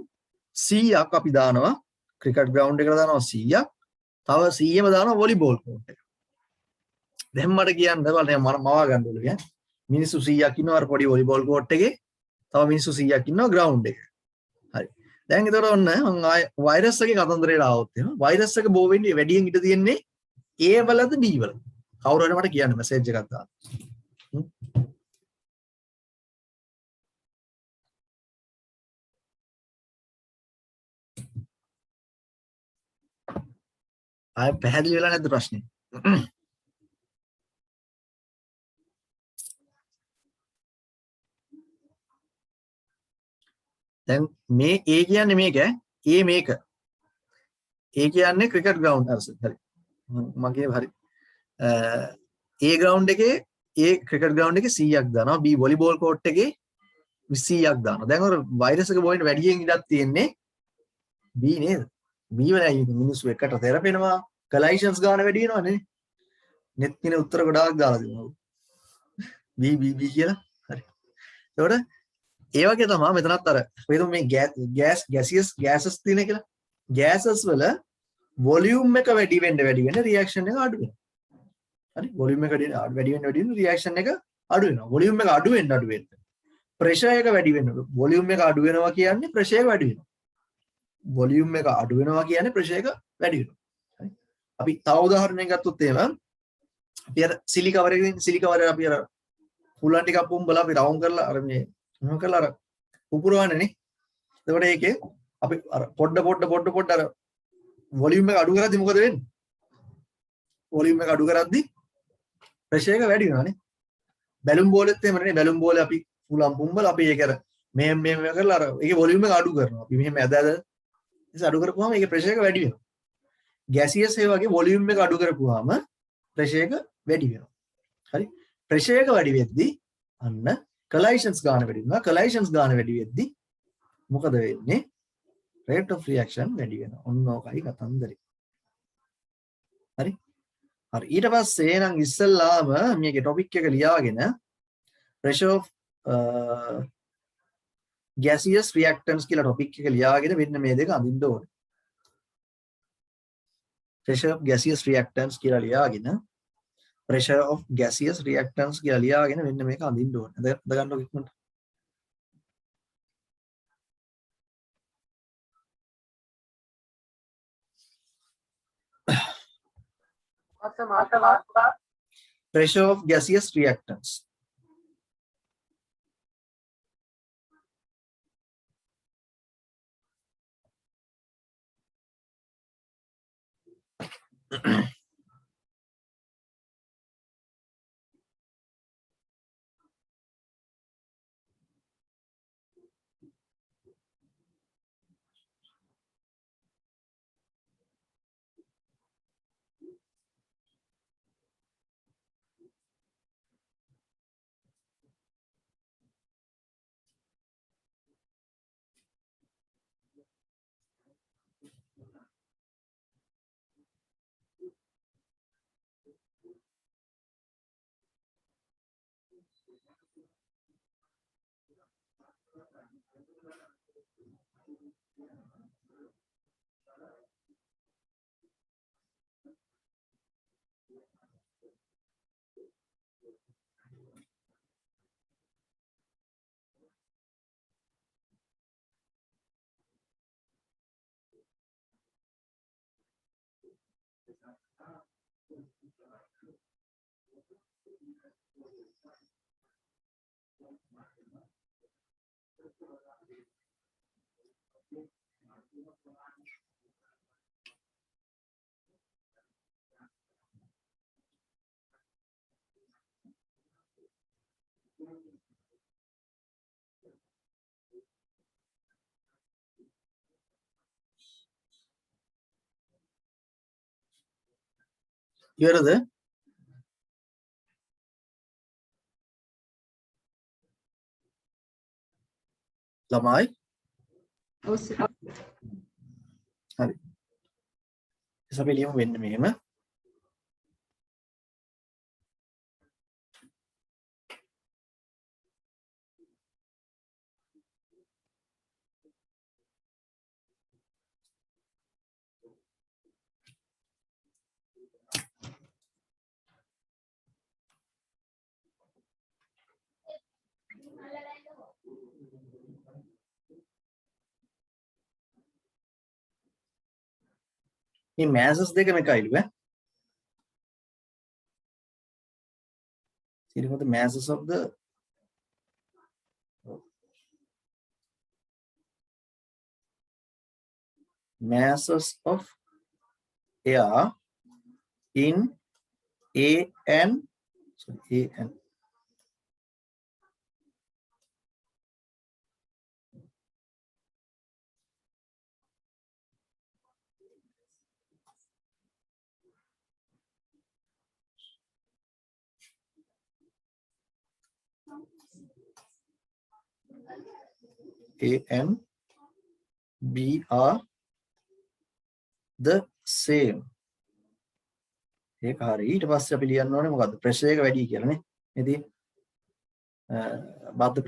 A: 100ක් අපි දානවා ක්‍රිකට් ග්‍රවුන්ඩ් එකට දානවා 100ක් තව 100ම දානවා වොලිබෝල් කෝට් එක දැන් මට කියන්න බලන්න මම මවා ගන්න ඕනේ මිනිස්සු 100ක් ඉන්නවා අර පොඩි වොලිබෝල් කෝට් එකේ තව මිනිස්සු 100ක් ඉන්නවා ග්‍රවුන්ඩ් එකේ හරි දැන් ඒතර ඔන්න මම වෛරස් එකේ කතන්දරයට ආවොත් එහෙම වෛරස් එක බෝ වෙන්නේ වැඩියෙන් ඉඳ තියෙන්නේ A වලද B වලද කවුරු හරි මට කියන්න මැසේජ් එකක් දාන්න ආය පැහැදිලි වෙලා නැද්ද ප්‍රශ්නේ දැන් මේ A කියන්නේ මේක A මේක A කියන්නේ ක්‍රිකට් ග්‍රවුන්ඩ් හරි මගේ හරි A ග්‍රවුන්ඩ් එකේ A ක්‍රිකට් ග්‍රවුන්ඩ් එකේ 100ක් දානවා B වොලිබෝල් කෝට් එකේ 100ක් දානවා දැන් අර වෛරස් එක බෝවෙන්න වැඩියෙන් ඉඩක් තියෙන්නේ B නේද B වල මිනිස්සු එකට තෙරපෙනවා කොලයිෂන්ස් ගන්න වැඩි වෙනවනේ net පිනේ උත්තර ගොඩාක් දාලා දෙනවා B කියලා හරි එතකොට ඒ වගේ තමයි මෙතනත් අර වේදු මේ ගෑසස් තියෙන කියලා ගෑසස් වල වොලියුම් එක වැඩි වෙන්න රියැක්ෂන් එක අඩු වෙනවා හරි වොලියුම් එක වැඩි වෙන්න රියැක්ෂන් එක අඩු වෙනවා වොලියුම් එක අඩු වෙන්න ප්‍රෙෂර් එක වැඩි වෙන්න වොලියුම් එක අඩු වෙනවා කියන්නේ ප්‍රෙෂර් එක වැඩි වෙනවා වොලියුම් එක අඩු වෙනවා කියන්නේ ප්‍රෙෂර් එක වැඩි වෙනවා හරි අපි තව උදාහරණයක් ගත්තොත් එහෙම අපි අර සිලිකවර අපි අර හුලන් ටිකක් පුම්බලා අපි රවුම් කරලා අර මේ මොන කරලා අර පුපුරවන්නේ නේ එතකොට ඒකේ අපි අර පොඩ අර වොලියුම් එක අඩු කරද්දි මොකද වෙන්නේ වොලියුම් එක අඩු කරද්දි ප්‍රෙෂර් එක වැඩි වෙනවා නේ බැලුම් බෝලෙත් එහෙම නේ බැලුම් බෝලේ අපි හුලම් පුම්බලා අපි ඒක අර මෙහෙම කරලා අර ඒකේ වොලියුම් එක අඩු කරනවා අපි මෙහෙම ඇද ඉතින් අඩු කරපුවාම ඒකේ ප්‍රෙෂර් එක වැඩි වෙනවා ගෑසියස් ඒ වගේ වොලියුම් එක අඩු කරපුවාම ප්‍රෙෂර් එක වැඩි වෙනවා හරි ප්‍රෙෂර් එක වැඩි වෙද්දී අන්න කොලයිෂන්ස් ගන්න වැඩි වෙනවා කොලයිෂන්ස් ගන්න වැඩි වෙද්දී මොකද වෙන්නේ rate of reaction වැඩි වෙනවා ඔන්න ඔකයි කතන්දරේ හරි හරි ඊට පස්සේ නම් ඉස්සෙල්ලාම මේකේ ටොපික් එක ලියාගෙන pressure of gaseous reactants කියලා ටොපික් එක ලියාගෙන මෙන්න මේ දෙක අඳින්න ඕනේ pressure of gaseous reactants කියලා ලියාගෙන pressure of gaseous reactants කියලා ලියාගෙන මෙන්න මේක අඳින්න ඕනේ. අද ගන්නකො ඉක්මනට. Pressure of gaseous reactants. ඉවරද? ළමයි
C: ඔව් සර්.
A: හරි. අපි ලියමු වෙන්න මෙහෙම. මේ masses දෙකම එකයිලු ඈ. See what the masses of the masses of air in A and A and B are the same. ඒක හරි. ඊට පස්සේ අපි ලියන්න ඕනේ මොකද්ද? ප්‍රෙෂර් එක වැඩි කියලා නේ. ඉතින් but the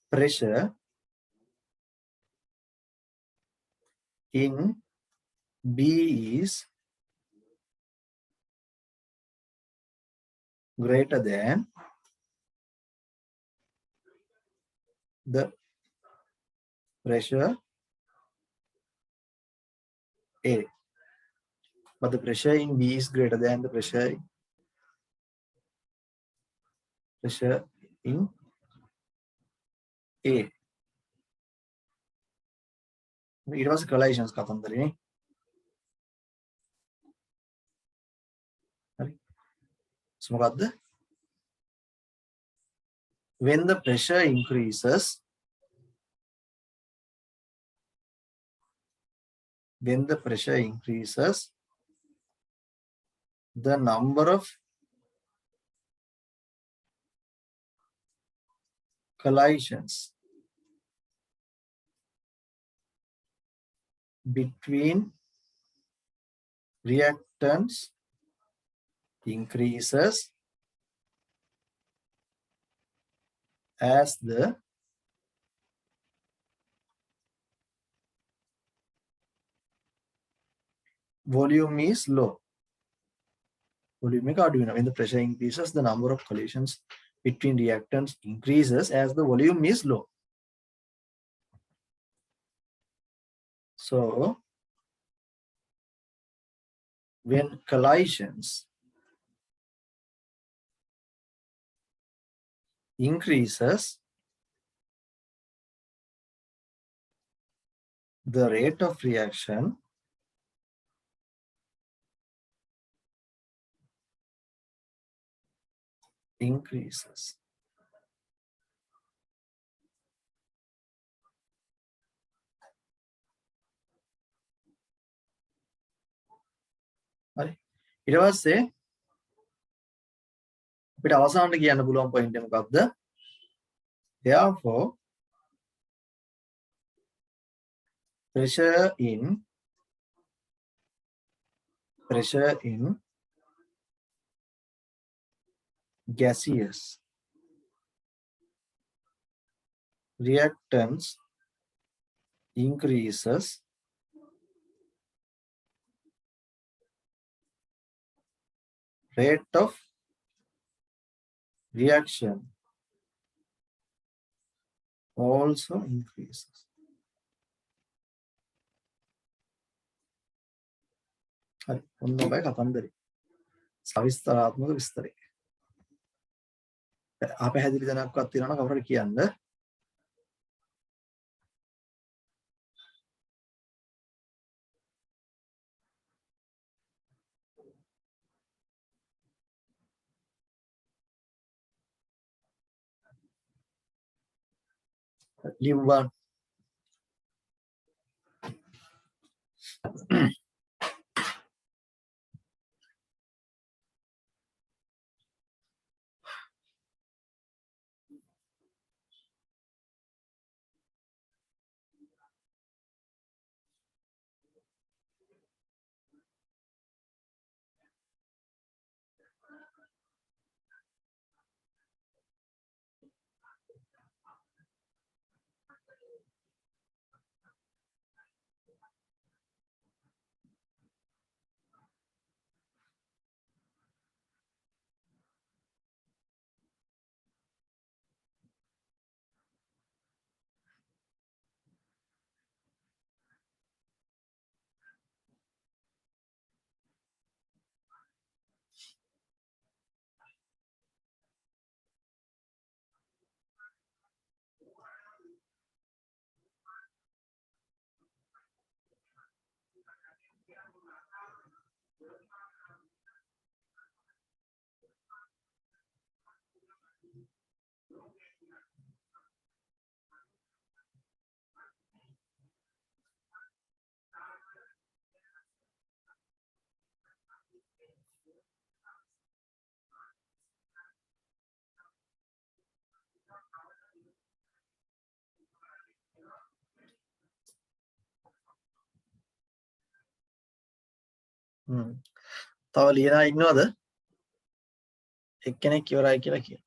A: pressure in B is greater than the pressure A. But the pressure in B is greater than the pressure in A. It was collisions කතන්දරේ නේ. හරි. So මොකද්ද? When the pressure increases, the number of collisions between reactants increases as the volume is low. Volume එක අඩු වෙනවා. When the pressure increases, the number of collisions between reactants increases as the volume is low. So when collisions increases, the rate of reaction increases. හරි. ඊට පස්සේ අපිට අවසානට කියන්න පුළුවන් point එක මොකක්ද? Therefore pressure in pressure in gaseous reactants increases rate of reaction also increases. හරි ඔන්න ඔබයි කතන්දරේ සවිස්තරාත්මක විස්තරය. අපහැදිලි දැනක්වත් තියෙනවා නම් කවුරුහරි කියන්න. ලිව්වන් තව ලියනා ඉන්නවද? එක්කෙනෙක් ඉවරයි කියලා කියන්න.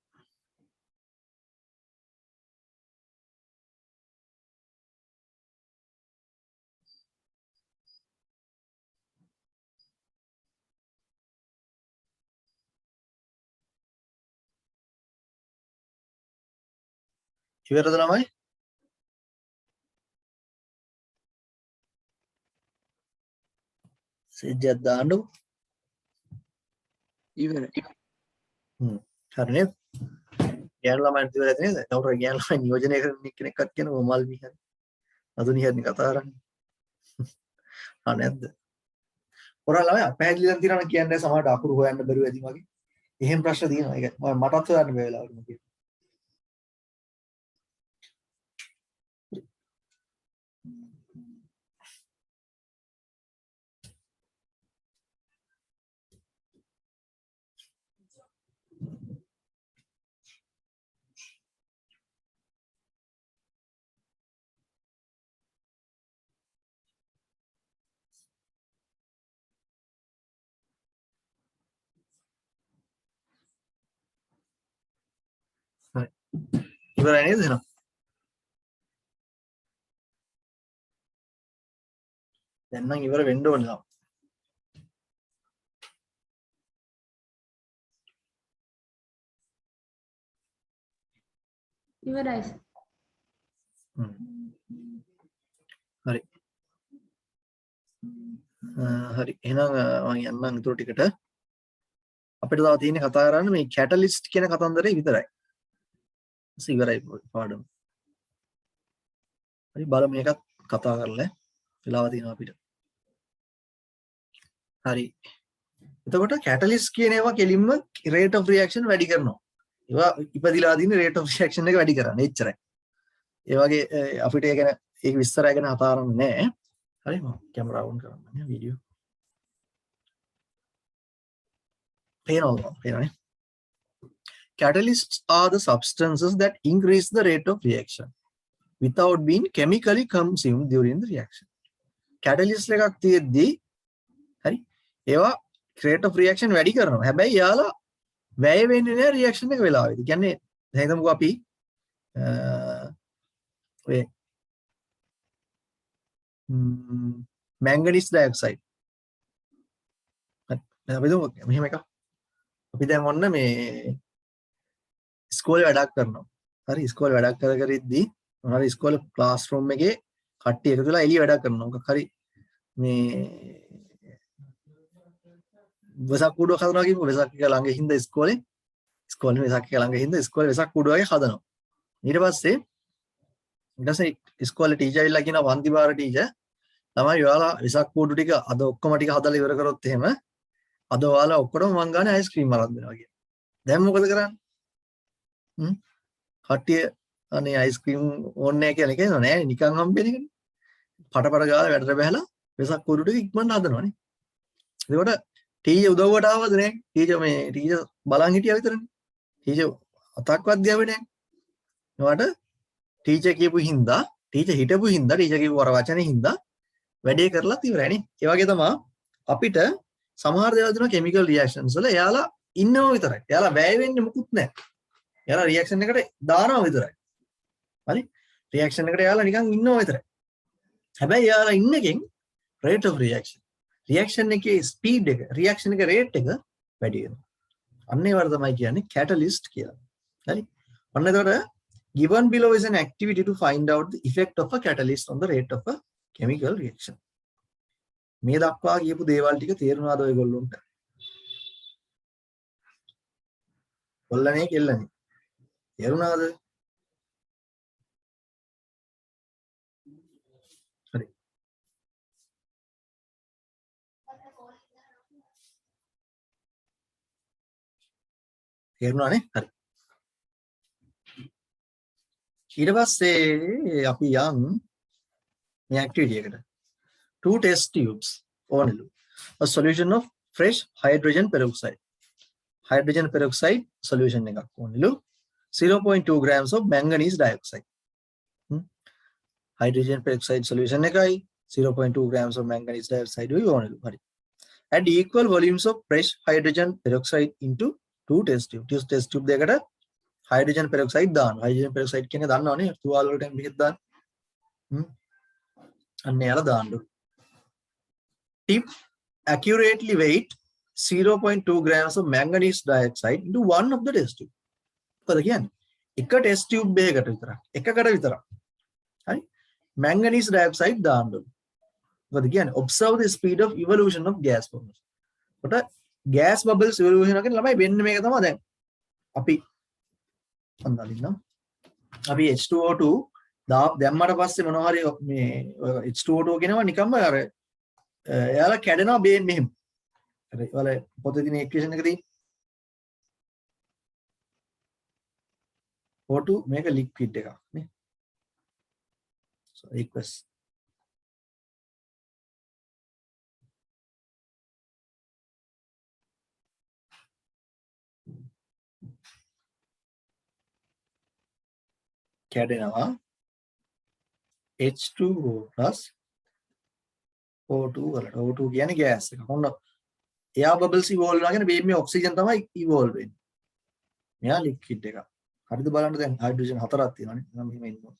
A: ඉවරද ළමයි? සෙජ්ජත් දාන්න.
B: ඉවරයි.
A: හරි නේද? ගෑනු ළමයින්ට ඉවරද නේද? කවුරු හරි ගෑනු ළමයි නියෝජනය කරන කෙනෙක්වත් කියනවා මල් විහරි. අදුනි හරි කතා කරන්නේ. ආ නැද්ද? පොරා ළමයි අපහැදිලි දැන් තියනවා කියන්නේ සමහරට අකුරු හොයන්න බැරුව ඇති වගේ. එහෙම ප්‍රශ්න තියෙනවා. ඒක මටත් හොයන්න බැහැ වෙලාවට මොකද. ඉවරයි නේද එහෙනම්? දැන් නම් ඉවර වෙන්න ඕනේ නම්.
C: ඉවරයි.
A: හරි. හරි. එහෙනම් මම යන්නම් ඊටු ටිකට. අපිට තව තියෙන්නේ කතා කරන්න මේ කැටලිස්ට් කියන කතන්දරේ විතරයි. ඉවරයි පාඩම. හරි බලමු මේකත් කතා කරලා වෙලාව තියෙනවා අපිට. හරි. එතකොට කැටලිස්ට් කියන ඒවා කෙලින්ම rate of reaction වැඩි කරනවා. ඒවා ඉපදිලා දින rate of reaction එක වැඩි කරන්නේ එච්චරයි. ඒ වගේ අපිට ඒ ගැන ඒක විස්තරය ගැන කතා කරන්නේ නැහැ. හරි මම කැමරාව ඔන් කරන්න වීඩියෝ. පේනවනේ. Catalysts are the substances that increase the rate of reaction without being chemically consumed during the reaction. Catalyst එකක් තියෙද්දී හරි ඒවා rate of reaction වැඩි කරනවා. හැබැයි යාලා වැය වෙන්නේ නැහැ reaction එක වෙලාවෙදි. කියන්නේ දැන් හිතමුකෝ අපි ඔය manganese dioxide අපි දුමු මෙහෙම එකක්. අපි දැන් ඔන්න මේ ඉස්කෝලේ වැඩක් කරනවා. හරි ඉස්කෝලේ වැඩක් කර ඉද්දී මොනවාරි ඉස්කෝලේ ක්ලාස් රූම් එකේ කට්ටිය එකතු වෙලා එළිය වැඩක් කරනවා. මොකක් හරි මේ වෙසක් කූඩුවක් හදනවා කියමු. වෙසක් එක ළඟ හින්දා ඉස්කෝලේ වෙසක් එක ළඟ හින්දා ඉස්කෝලේ වෙසක් කූඩුවක හදනවා. ඊට පස්සේ ඉස්කෝලේ ටීචර් ඉල්ලලා කියනවා වන්ති බාර ටීචර් ළමයි ඔයාලා වෙසක් කූඩු ටික අද ඔක්කොම ටික හදලා ඉවර කරොත් එහෙම අද ඔයාලා ඔක්කොම මං ගානේ අයිස්ක්‍රීම් අරන් දෙනවා කියලා. දැන් මොකද කරන්නේ? කට්ටිය අනේ අයිස්ක්‍රීම් ඕනේ නැහැ කියලා කියනවා නෑ නිකන් හම්බෙන එකනේ. පටපට ගාලා වැඩට බහැලා වෙසක් කූඩු ටික ඉක්මනට හදනවානේ. එතකොට ටීචර් උදව්වට ආවද නෑ? ටීචර් බලන් හිටියා විතරනේ. ටීචර් අතක්වත් දියාවේ නෑ. ඒවට ටීචර් කියපු හින්දා ටීචර් හිටපු හින්දා ටීචර් කියපු වර වචනේ හින්දා වැඩේ කරලා ඉවරයි නේ. ඒ වගේ තමයි අපිට සමහර දේවල් දෙනවා කිමිකල් රියැක්ෂන්ස් වල එයාලා ඉන්නව විතරයි. එයාලා වැය වෙන්නේ මුකුත් නැහැ. එයාලා රියැක්ෂන් එකට දානවා විතරයි. හරි? රියැක්ෂන් එකට එයාලා නිකන් ඉන්නව විතරයි. හැබැයි එයාලා ඉන්න එකෙන් rate of reaction රියැක්ෂන් එකේ ස්පීඩ් එක රියැක්ෂන් එක රේට් එක වැඩි වෙනවා. අන්න ඒවට තමයි කියන්නේ catalyst කියලා. හරි? ඔන්න එතකොට given below is an activity to find out the effect of a catalyst on the rate of a chemical reaction. මේ දක්වා කියපු දේවල් ටික තේරුණාද ඔයගොල්ලොන්ට? කොල්ලනේ කෙල්ලනේ. තේරුණාද? හරි. තේරුණානේ? හරි. ඊට පස්සේ අපි යන් මේ ඇක්ටිවිටි එකට. Two test tubes ඕනෙලු. A solution of fresh hydrogen peroxide. Hydrogen peroxide solution එකක් ඕනෙලු. 0.2 grams of manganese dioxide. Hydrogen peroxide solution එකයි 0.2 grams of manganese dioxide ඕනෙලු. හරි. Add equal volumes of fresh hydrogen peroxide into two test tubes. Test tube දෙකට hydrogen peroxide දානවා. hydrogen peroxide කියන්නේ දන්නවනේ තුවාල වලට මේකත් දාන්න. අන්න යාලා දාන්නු. Tip accurately weight 0.2 grams of manganese dioxide into one of the test tube. මොකද කියන්නේ? එක test tube එකකට විතරක්. එකකට විතරක්. හරි? manganese dioxide දාන්න ඕනේ. මොකද කියන්නේ? observe the speed of evolution of gas bubbles. කොට gas bubbles evolution එකෙන් ළමයි වෙන්නේ මේක තමයි දැන්. අපි අන්දාලින්නම්. අපි H2O2 දැම්මට පස්සේ මොනවා හරි මේ H2O2 කියනවා නිකම්ම අර එයාලා කැඩෙනවා බේන් මෙහෙම. හරි. ඔයාලා පොතේ තියෙන ඉක්වේෂන් එක තියෙන්නේ. O2 මේක ලික්විඩ් එකක් නේ. So equals කැඩෙනවා H2O plus O2 වලට. O2 කියන්නේ ගෑස් එක. ඔන්න එයා බබල්ස් ඉවෝල්ව් වෙනවා කියන්නේ මේ ඔක්සිජන් තමයි ඉවෝල්ව් වෙන්නේ. මෙයා ලික්විඩ් එකක්. හරිද බලන්න දැන් හයිඩ්‍රජන් 4ක් තියෙනවානේ. මම මෙහෙම ඉන්නවා.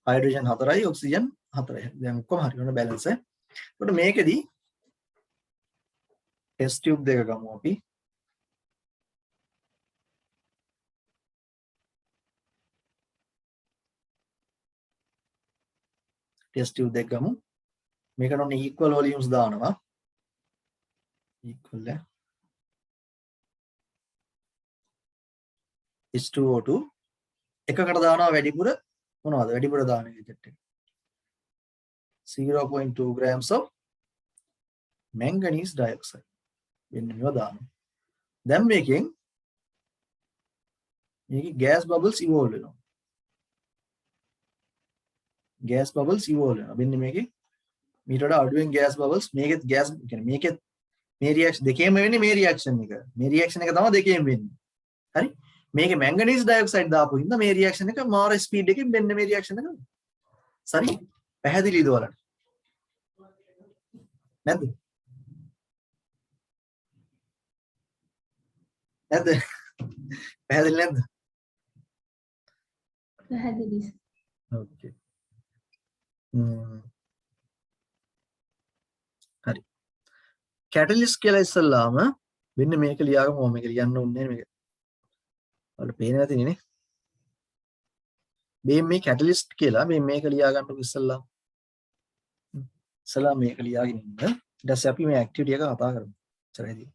A: හයිඩ්‍රජන් 4යි ඔක්සිජන් 4යි. දැන් ඔක්කොම හරි වෙන බැලන්ස් එක. එතකොට මේකෙදි ටෙස්ට් ටියුබ් දෙක ගමු අපි. ටෙස්ට් ටියුබ් දෙක ගමු. මේකට ඔන්න equal volumes දානවා. equal H2O2 එකකට දානවා වැඩිපුර මොනවද වැඩිපුර දාන විදිහට 0.2 grams of manganese dioxide වෙන මේවා දානවා. දැන් මේකේ gas bubbles evolve වෙනවා. gas bubbles evolve වෙනවා. මෙන්න මේකේ මීට වඩා අඩුවෙන් gas bubbles මේකෙත් gas කියන්නේ මේකෙත් මේ රියැක්ෂන් දෙකේම වෙන්නේ මේ රියැක්ෂන් එක. මේ රියැක්ෂන් එක තමයි දෙකේම වෙන්නේ. හරි? මේකේ manganese dioxide දාපු හින්දා මේ රියැක්ෂන් එක මාර ස්පීඩ් එකකින් වෙන්නේ මේ රියැක්ෂන් එක. සරි? පැහැදිලිද ඔයාලට? නැද්ද? නැද්ද? පැහැදිලි නැද්ද?
C: පැහැදිලි.
A: ඕකේ. හරි. කැටලිස්ට් කියලා ඉස්සල්ලාම මෙන්න මේක ලියාගමු. මේක ලියන්න ඕනේ මේක. ඔයාලට පේන්නේ නැතිනේ නේ. මේ කැටලිස්ට් කියලා මේක ලියා ගන්නකො ඉස්සල්ලා. ඉස්සල්ලා මේක ලියාගෙන ඉන්න. ඊට පස්සේ අපි මේ ඇක්ටිවිටි එක කතා කරමු. ඉතරයිදී.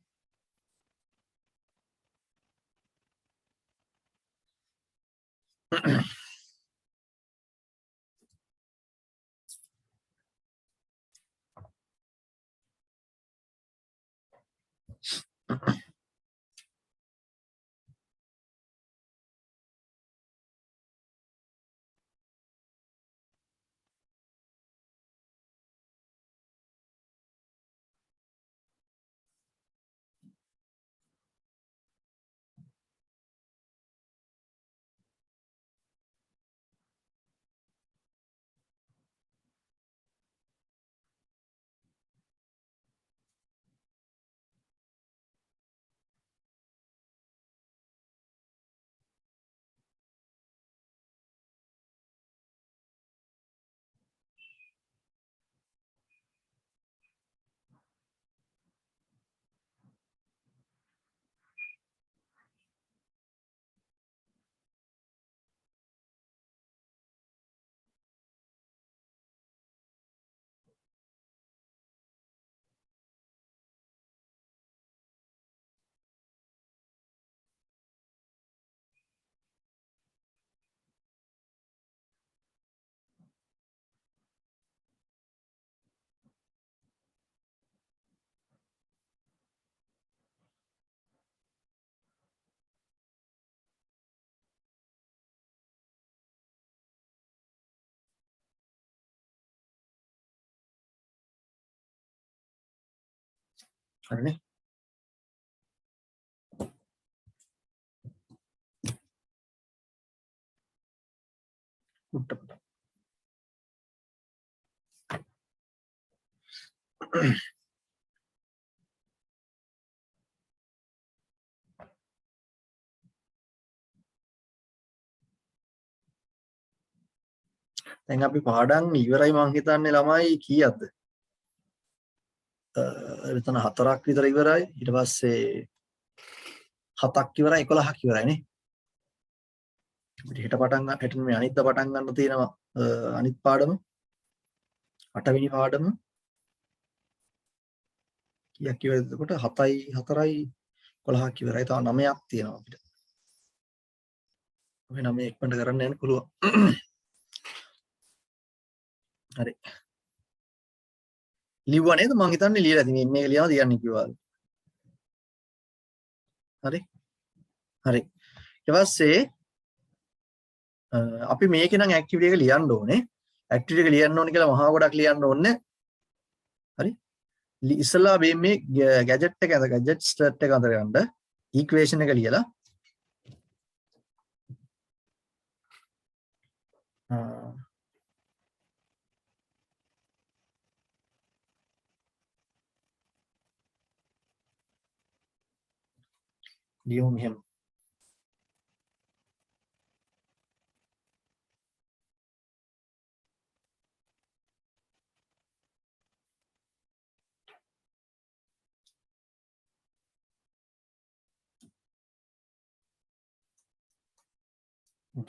A: හරිනේ. උට්ටපට. දැන් අපි පාඩම් ඉවරයි මං හිතන්නේ ළමයි කීයක්ද? එතන 4ක් විතර ඉවරයි. ඊට පස්සේ 7ක් ඉවරයි 11ක් ඉවරයි නේ. අපිට හෙට මේ අනිද්දා පටන් ගන්න තියෙනවා අනිත් පාඩම 8 වෙනි පාඩම කීයක් ඉවරද? එතකොට 7යි 4යි 11ක් ඉවරයි. තව 9ක් තියෙනවා අපිට. ඔය 9 ඉක්මනට කරන්න යන්න පුළුවන්. හරි. ලිව්වා නේද? මං හිතන්නේ ලියලා තියෙන මේක ලියනවා තියන්නේ කිව්වා. හරි. හරි. ඊට පස්සේ අපි මේකේ නම් ඇක්ටිවිටි එක ලියන්න ඕනේ. ඇක්ටිවිටි එක ලියන්න ඕනේ කියලා මහා ගොඩක් ලියන්න ඕනේ. හරි. ඉස්සලා මේ ගැජට් එක ගැජට් ස්ටාර්ට් එක අතර ගන්න ඉක්වේෂන් එක ලියලා ලියමු මෙහෙම.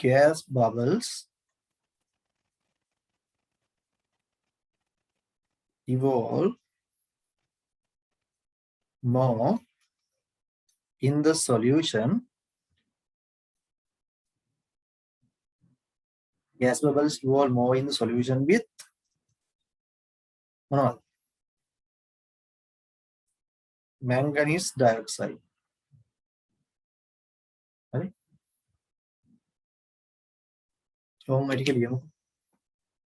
A: Gas bubbles evolve more in the solution. Gas bubbles evolve more in the solution with මොනවද? manganese dioxide. හරි. කොහොම ටික ලියමු.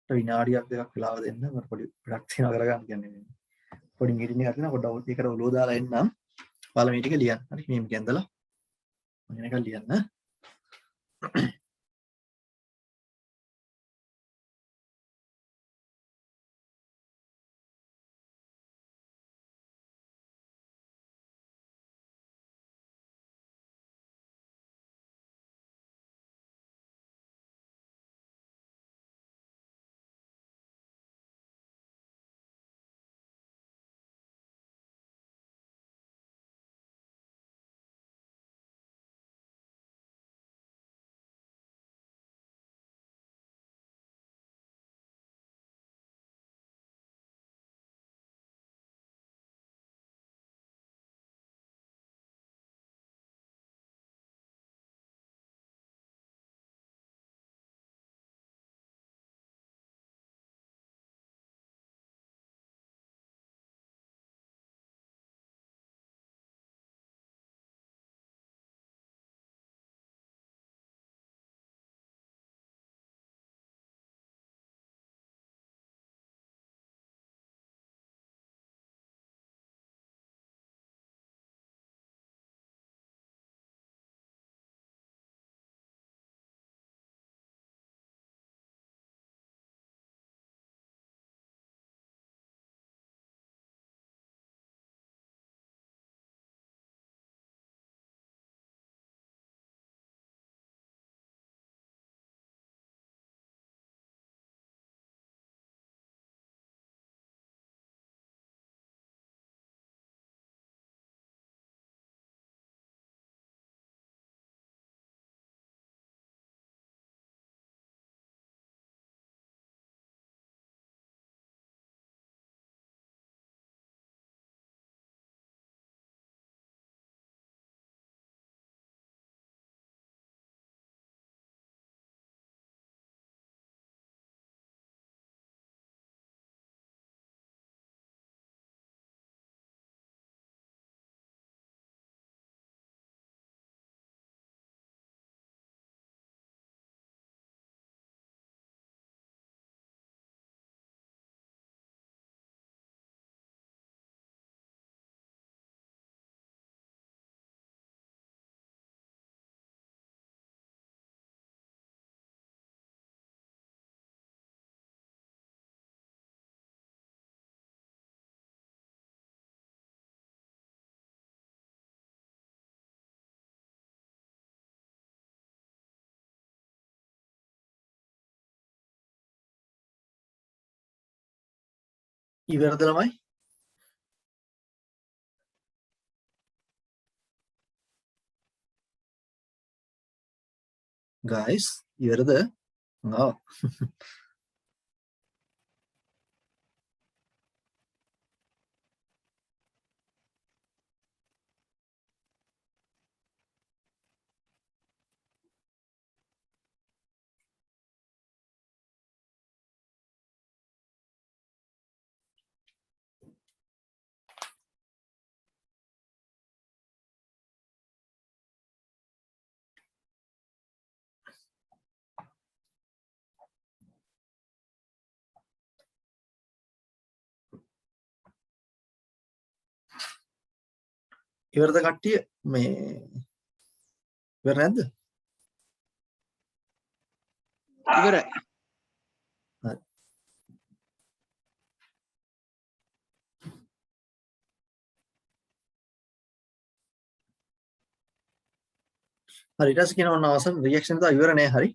A: විනාඩියක් දෙකක් වෙලාව දෙන්න. මට පොඩි වැඩක් තියෙනවා කරගන්න කියන්නේ. පොඩි මීටින් එකක් තියෙනවා. පොඩ්ඩක් ඒකට ඔලුව දාලා එන්නම්. ඔයාලා මේ ටික ලියන්න. හරි. මේ කියන්දලා. මම එකක් ලියන්න. ඉවරද ළමයි? guys ඉවරද? ඔව්. ඉවරද කට්ටිය? මේ ඉවර නැද්ද?
B: ඉවරයි.
A: හරි. හරි ඊට පස්සේ කියනවා ඔන්න අවසන් රියැක්ෂන් එක ඉවර නෑ හරි.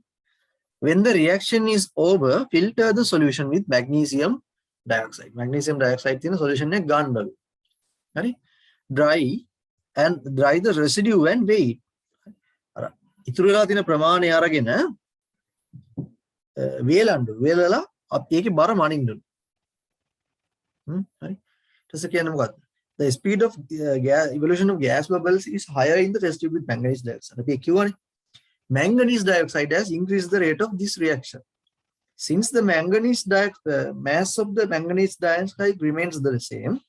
A: When the reaction is over, filter the solution with magnesium dioxide. Magnesium dioxide තියෙන solution එක ගන්නලු. හරි? Dry the residue and weigh it. අර ඉතුරු වෙලා තියෙන ප්‍රමාණය අරගෙන වේලන්න. වේලලා ඒකේ බර මනින්නලු. හරි? ඊට පස්සේ කියන්නේ මොකක්ද? The speed of evolution of gas bubbles is higher in the test tube with manganese dioxide. අපි කියවනේ manganese dioxide has increased the rate of this reaction. Since the mass of the manganese dioxide remains the same,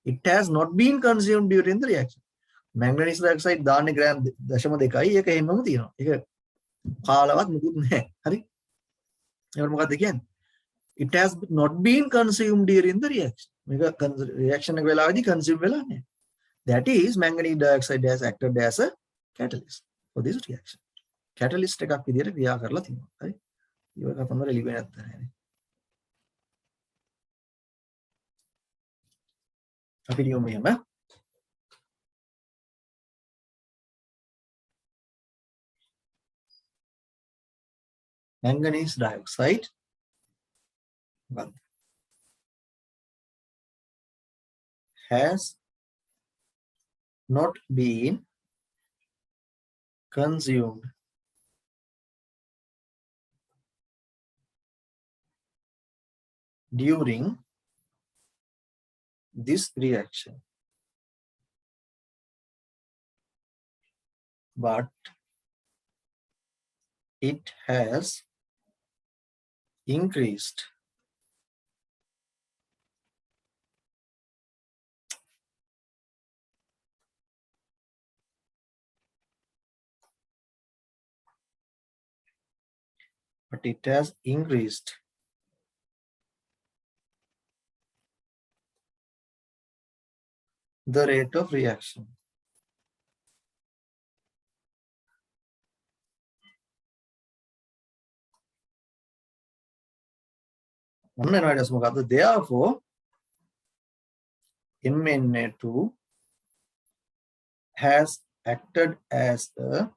A: it has not been consumed during the reaction. Manganese dioxide දාන්නේ gram 0.2යි ඒක එහෙමම තියෙනවා. ඒක කාලවත් මුකුත් නැහැ. හරි? ඒක මොකක්ද කියන්නේ? It has not been consumed during the reaction. මේක reaction එක වෙලාවේදී consume වෙලා නැහැ. That is manganese dioxide has acted as a catalyst for this reaction. Catalyst එකක් විදිහට ක්‍රියා කරලා තියෙනවා. හරි? ඒක තමයි ලිවෙන්නේ නැත්නම්. අපි ලියමු එහෙම. Manganese dioxide has not been consumed during this reaction, but it has increased the rate of reaction. Therefore, MnA2 has acted as a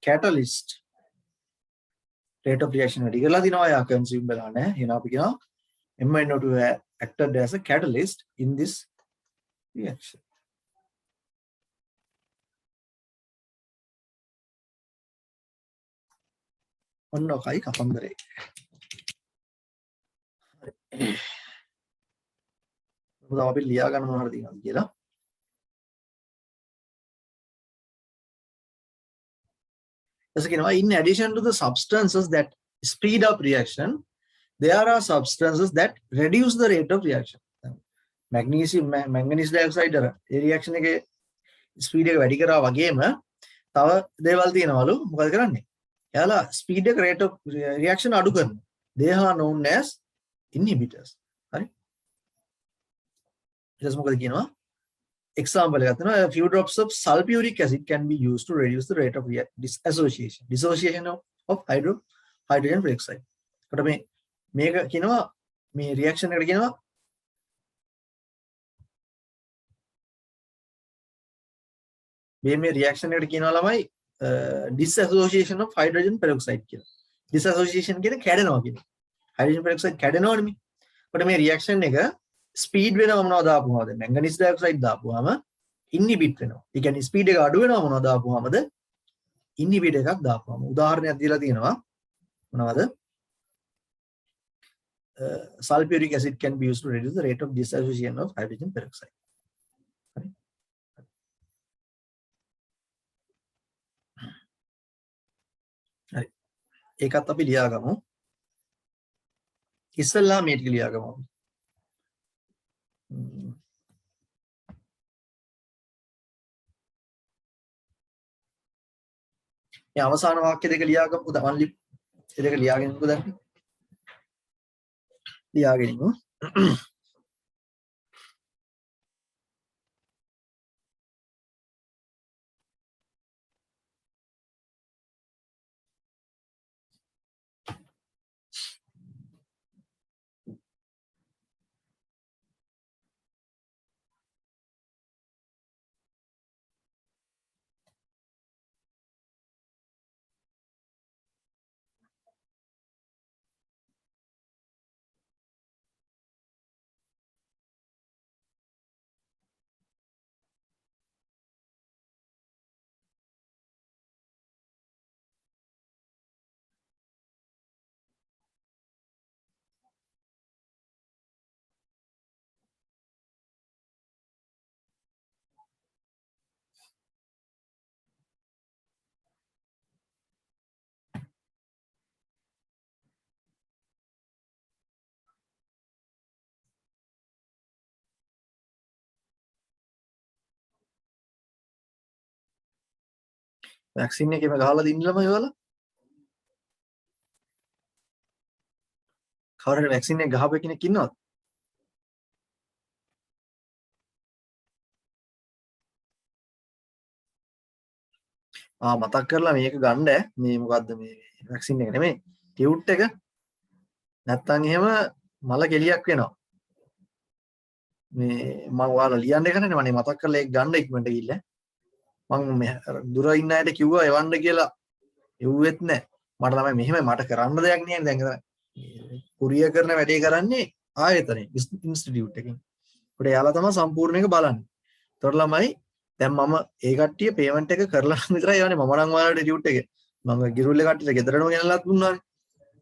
A: catalyst. Rate of reaction වැඩි කරලා දිනවා යා consume වෙලා නැහැ. එහෙනම් අපි කියනවා MnO2 acted as a catalyst in this reaction. ඔන්න ඔකයි කතන්දරේ. මොකද අපි ලියා ගන්න මොනවද තියෙනවද කියලා. In addition to the substances that speed up reaction, there are substances that reduce the rate of reaction. Manganese dioxide reaction එකේ speed එක වැඩි කරා වගේම තව දේවල් තියෙනවලු. මොකද කරන්නේ? එයාලා speed එක rate of reaction අඩු කරනවා. They are known as inhibitors. හරි? ඊට මොකද කියනවා? Example එකක් තියෙනවා. A few drops of sulfuric acid can be used to reduce the rate of dissociation of hydrogen peroxide. කොට මේක කියනවා මේ reaction එකට කියනවා මේ reaction එකට කියනවා ළමයි dissociation of hydrogen peroxide කියලා. disassociation කියන්නේ කැඩෙනවා කියන්නේ. හයිඩ්‍රජන් පෙරොක්සයිඩ් කැඩෙනවනේ මේ. කොට මේ රියැක්ෂන් එක ස්පීඩ් වෙනව මොනවද දාපුවාමද? මැංගනීස් ඩයොක්සයිඩ් දාපුවාම ඉන්හිබිට් වෙනවා. ඒ කියන්නේ ස්පීඩ් එක අඩු වෙනව මොනවද දාපුවාමද? ඉන්හිබිට් එකක් දාපුවාම. උදාහරණයක් දීලා තියෙනවා. මොනවද? Sulfuric acid can be used to reduce the rate of dissociation of hydrogen peroxide. හරි. හරි. ඒකත් අපි ලියාගමු. ඉස්සෙල්ලා මේ ටික ලියාගමු. මේ අවසාන වාක්‍ය දෙක ලියාගමු. තමන් ඒ දෙක ලියාගෙනකෝ දැන්. ලියාගෙනමු. වැක්සින් එකේම ගහලා දින්නලම ඒවල. කවුරුහරි වැක්සින් එක ගහපු කෙනෙක් ඉන්නවද? මතක් කරලා මේක ගන්න මේ මොකද්ද මේ වැක්සින් එක නෙමෙයි ටියුට් එක නැත්තම් එහෙම මල කෙලියක් වෙනවා මේ මම ඔයාලා ලියන්න එකනේ මම මතක් කරලා ඒක ගන්න ඉක්මනට ගිහිල්ලා මම දුර ඉන්න අයට කිව්වා එවන්න කියලා එව්වෙත් නැහැ මට තමයි මෙහෙම මට කරන්න දෙයක් නෑ දැන් කුරියර් කරන වැඩේ කරන්නේ ආයතනේ ඉන්ස්ටිටියුට් එකකින් ඒකට යාලා තමයි සම්පූර්ණ එක බලන්නේ ඒතර ළමයි දැන් මම ඒ කට්ටිය පේමන්ට් එක කරලා විතරයි යන්නේ මම නම් ඔයාලට ටියුට් එක මම ගිරුල්ලේ කට්ටියට ගෙදරටම ගෙනල්ලාත් දුන්නානේ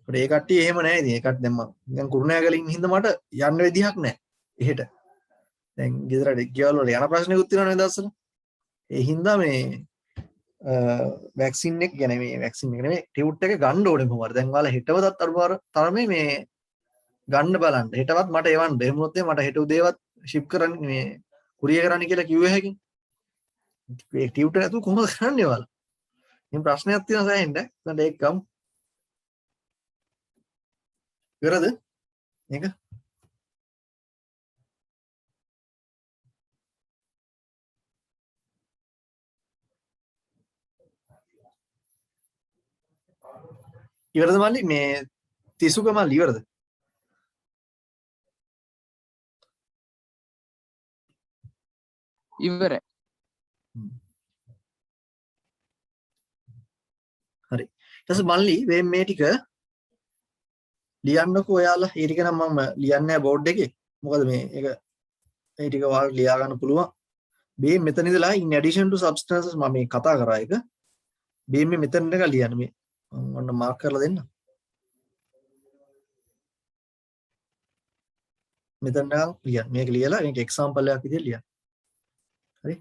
A: ඒකට ඒ කට්ටිය එහෙම නැහැ ඉතින් ඒ කට්ටිය දැන් මම දැන් කුරුණෑගල ඉන්න හින්දා මට යන්න විදිහක් නැහැ එහෙට දැන් ගෙදරට ගියවල වල යන ප්‍රශ්නෙකුත් තියෙනවා නේ දවසට ඒ හින්දා මේ වැක්සින් එක ගැන මේ වැක්සින් එක නෙමෙයි ටියුට් එක ගන්න ඕනේ කොහොමද දැන් ඔයාලා හෙටවදත් අරුමාර තරමේ මේ ගන්න බලන්න හෙටවත් මට එවන්න එහෙම නැත්නම් මට හෙට උදේවත් ෂිප් කරන්න මේ කුරියර් කරන්න කියලා කිව්වේ හැකින් ඒ ටියුට් නැතුව කොහොමද කරන්නේ ඔයාලා මේ ප්‍රශ්නයක් තියෙනවා සෑහෙන්න දැන් ඒක ගමු ඉවරද මේක ඉවරද මල්ලි මේ තිසුක මල්ලි ඉවරද
B: ඉවරයි.
A: හරි ඊට පස්සේ මල්ලි මේ ටික ලියන්නකෝ ඔයාලා ඒ ටික නම් මම ලියන්නේ නැහැ බෝඩ් එකේ මොකද මේ ඒක මේ ටික ඔයාලට ලියා ගන්න පුළුවන් මේ මෙතන ඉඳලා in addition to substances මම මේ කතා කරා එක මේ මෙතන එක ලියන්න මේ මම ඔන්න මාක් කරලා දෙන්න මෙතන නම් ලියන්න මේක ලියලා මේක එක්සැම්පල් එකක් විදිහට ලියන්න හරි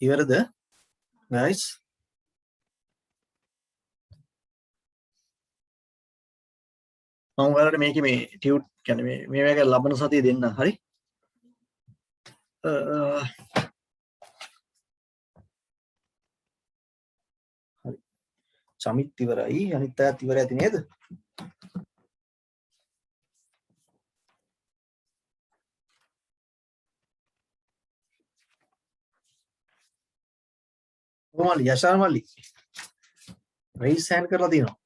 A: ඉවරද guys? මම ඔයාලට මේකේ මේ ටියුට් කියන්නේ මේ මේක ලබන සතිය දෙන්න. හරි? හරි. සමිත් ඉවරයි. අනිත් අයත් ඉවර ඇති නේද? කොහොමද යශාන් මල්ලි? රයිස් හෑන්ඩ් කරලා තියෙනවා.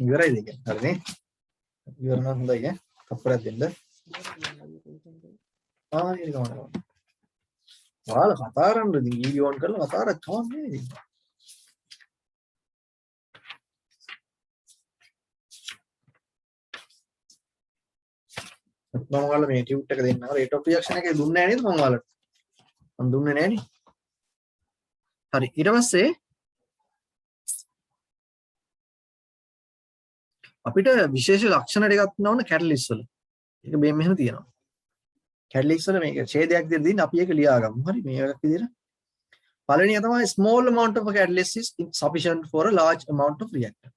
A: ඉවරයිද කියන්නේ? හරිනේ. ඉවර නම් හොඳයි ඈ. තප්පරයක් දෙන්න. ඒක ගමන. ඔයාලා කතා කරන්න ඉතින් වීඩියෝ ඔන් කරලා කතා කරලා කවන්නේ ඉතින්. මම ඔයාලා මේ ටියුට් එක දෙන්නවා. රේට් ඔෆ් රියැක්ෂන් එක දුන්නේ නැහැ නේද මම ඔයාලට? මම දුන්නේ නැහැ නේ. හරි. ඊට පස්සේ අපිට විශේෂ ලක්ෂණ ටිකක් තියෙනවා නේ කැටලිස්ට් වල. ඒක මේ මෙහෙම තියෙනවා. කැටලිස්ට් වල මේක ඡේදයක් දෙන්න අපි ඒක ලියාගමු. හරි මේ එකක් විදිහට. පළවෙනි එක තමයි small amount of a catalyst is sufficient for a large amount of reactant.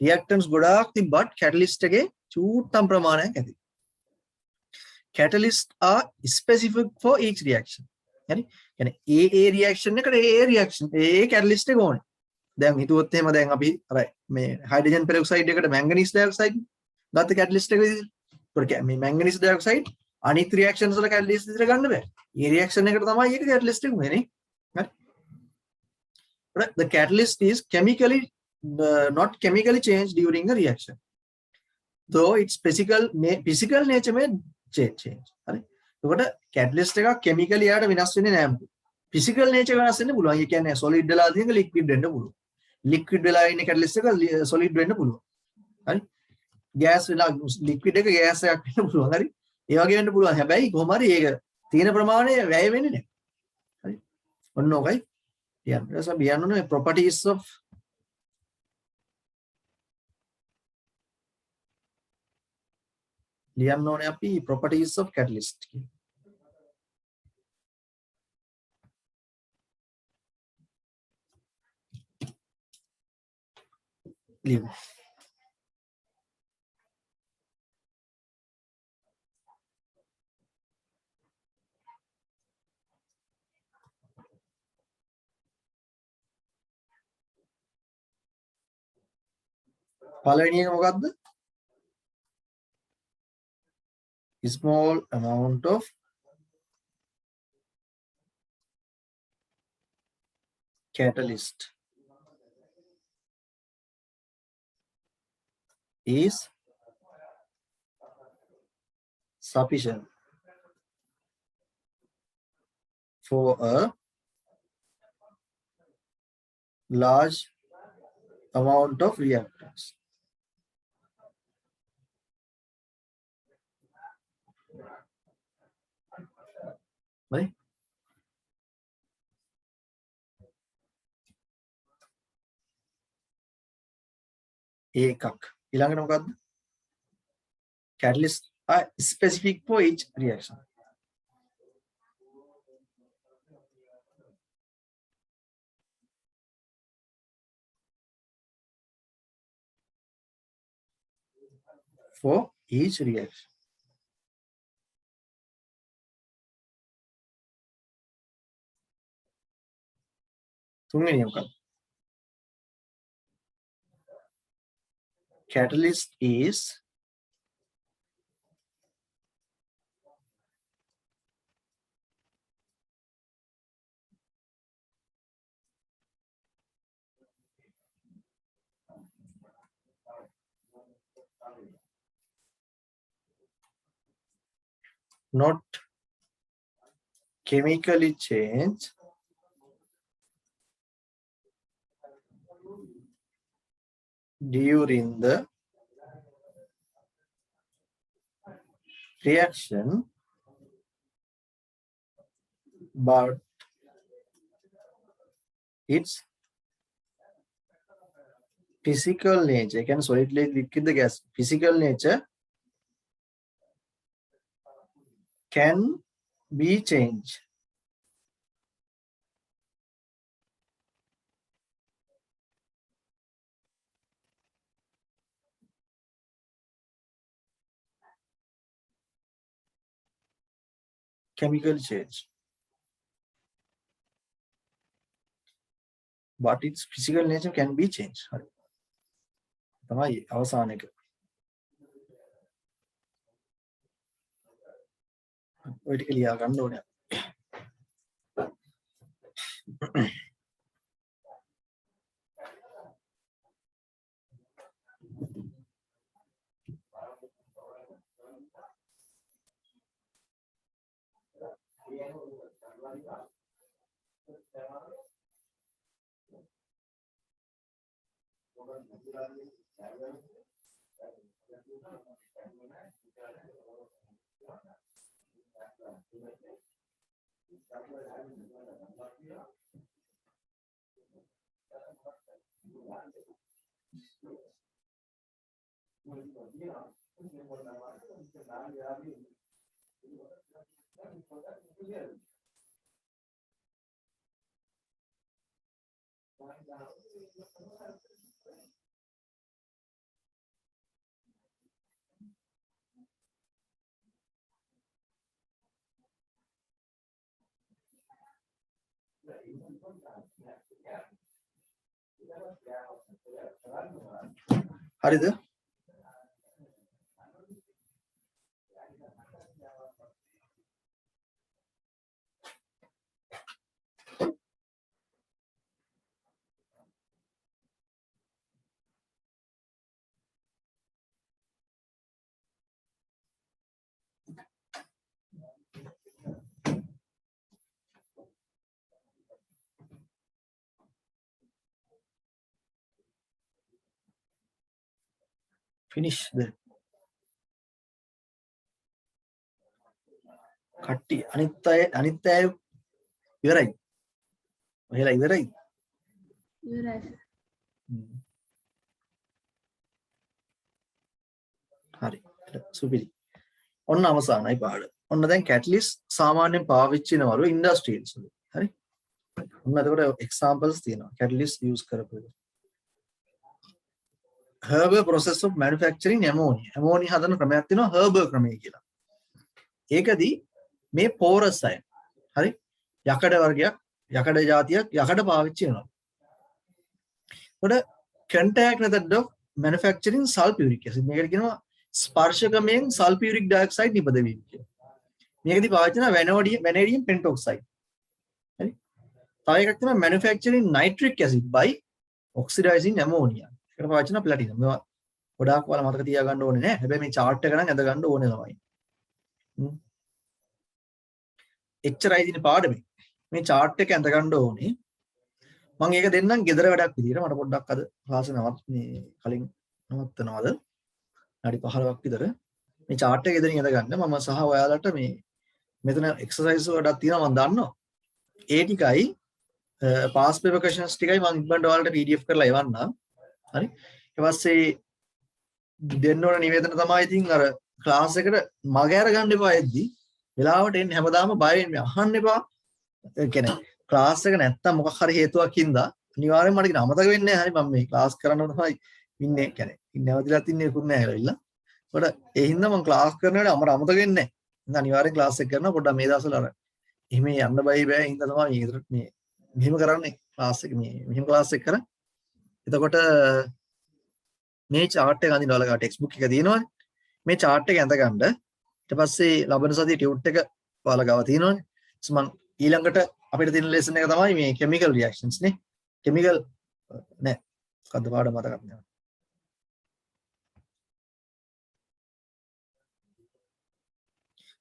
A: reactants ගොඩාක් තිබ්බත් catalyst එකේ චූට්ටම් ප්‍රමාණයක් ඇති. catalysts are specific for each reaction. හරි? يعني ඒ reaction එකට ඒ reaction ඒ catalyst එක ඕනේ. දැන් හිතුවොත් එහෙම දැන් අපි අර මේ හයිඩ්‍රජන් පෙරොක්සයිඩ් එකට මැංගනීස් ඩයොක්සයිඩ් ගත්ත කැටලිස්ට් එක විදිහට. ඒකට මේ මැංගනීස් ඩයොක්සයිඩ් අනිත් රියැක්ෂන්ස් වල කැටලිස්ට් විදිහට ගන්න බෑ. මේ රියැක්ෂන් එකට තමයි ඒක කැටලිස්ට් එක වෙන්නේ. හරි. But the catalyst is chemically not chemically changed during the reaction. Though its physical nature may change. හරි. ඒකට කැටලිස්ට් එකක් chemically යාට වෙනස් වෙන්නේ නැහැ මොකද. physical nature වෙනස් වෙන්න පුළුවන්. ඒ කියන්නේ solid වෙලා තියෙන liquid වෙන්න පුළුවන්. liquid වෙලා ඉන්න catalyst එක solid වෙන්න පුළුවන්. හරි? gas වෙලා liquid එක gas එකක් වෙන්න පුළුවන්. හරි? ඒ වගේ වෙන්න පුළුවන්. හැබැයි කොහොම හරි ඒක තියෙන ප්‍රමාණය වැය වෙන්නේ නැහැ. හරි? ඔන්න ඔකයි. ඊට පස්සේ අපි යන්නේ properties of ලියන්න ඕනේ අපි properties of catalyst කියලා. ලියමු. පළවෙනි එක මොකද්ද? small amount of catalyst is sufficient for a large amount of reactants. Right? එකක්. ඊළඟට මොකද්ද? Catalysts are specific for each reaction. For each reaction. තුන්වෙනි එක මොකක්ද? Catalyst is not chemically changed during the reaction, but its physical nature, can solid liquid the gas, physical nature can be changed. Chemical change. But its physical nature can be changed. තමයි අවසාන එක. ඔය ටික ලියා ගන්න ඕනේ. හරිද? Finish the කට්ටි අනිත් අය ඉවරයි. ඔහෙලා ඉවරයි.
C: ඉවරයි.
A: හරි. සුපිරි. ඔන්න අවසానයි පාඩම. ඔන්න දැන් කැටලිස්ට් සාමාන්‍යයෙන් පාවිච්චි කරනවලු ඉන්ඩස්ට්‍රියල්ස් වල. හරි. ඔන්න එතකොට එක්සැම්පල්ස් තියෙනවා. කැටලිස්ට් යූස් කරපු එක. Haber process of manufacturing ammonia. ammonia හදන ක්‍රමයක් තියෙනවා Haber ක්‍රමය කියලා. ඒකදී මේ porous අය. හරි. යකඩ වර්ගයක්, යකඩ జాතියක් යකඩ පාවිච්චි කරනවා. එතකොට contact method of manufacturing sulfuric acid. මේකට කියනවා ස්පර්ශකමෙන් sulfuric dioxide නිපදවීම කියලා. මේකදී පාවිච්චි කරන vanadium pentoxide. හරි. තව එකක් තියෙනවා manufacturing nitric acid by oxidizing ammonia. ඒකට පාවිච්චි කරන platinum. මේවා ගොඩාක් වල මතක තියාගන්න ඕනේ නෑ. හැබැයි මේ chart එක නම් ඇඳ ගන්න ඕනේ තමයි. එච්චරයි ඉතින් පාඩමේ. මේ chart එක ඇඳ ගන්න ඕනේ. මම ඒක දෙන්නම් ගෙදර වැඩක් විදියට. මට පොඩ්ඩක් අද ක්ලාස් මේ කලින් නවත්තනවාද? විනාඩි 15ක් විතර. මේ chart එක ගෙදරින් ඇඳ ගන්න. මම සහ ඔයාලට මේ මෙතන exercise වලක් තියෙනවා මම දන්නවා. ඒ ටිකයි past paper questions ටිකයි මම ඉක්මනට ඔයාලට PDF කරලා එවන්නම්. හරි. ඊට පස්සේ දෙන්න ඕන නිවේදන තමයි ඉතින් අර ක්ලාස් එකට මග අර ගන්න එපා එද්දි. වෙලාවට එන්න හැමදාම බය වෙන්න අහන්න එපා. ඒ කියන්නේ ක්ලාස් එක නැත්තම් මොකක් හරි හේතුවක් හින්දා අනිවාර්යෙන්ම මට කියන අමතක වෙන්නේ නැහැ. හරි මම මේ ක්ලාස් කරන්න තමයි ඉන්නේ. කියන්නේ නැවතිලා තින්නේ කුත් නැහැ කියලා. ඒකට ඒ හින්දා මම ක්ලාස් කරනකොට අපර අමතක වෙන්නේ නැහැ. ඉතින් අනිවාර්යෙන් ක්ලාස් එක කරනවා. පොඩ්ඩක් මේ දවස්වල අර එහෙම යන්න බෑ හින්දා තමයි මේ මෙහෙම කරන්නේ ක්ලාස් එක මෙහෙම ක්ලාස් එක කරා. එතකොට මේ chart එක අඳින්න ඔයාලා ටෙක්ස්ට් බුක් එක තියෙනවනේ. මේ chart එක ඇඳ ගන්න. ඊට පස්සේ ලබන සතියේ ටියුට් එක ඔයාලා ගාව තියෙනවනේ. මම ඊළඟට අපිට තියෙන ලෙසන් එක තමයි මේ chemical reactions නේ. chemical නෑ. මොකද්ද පාඩම මතකත් නෑ.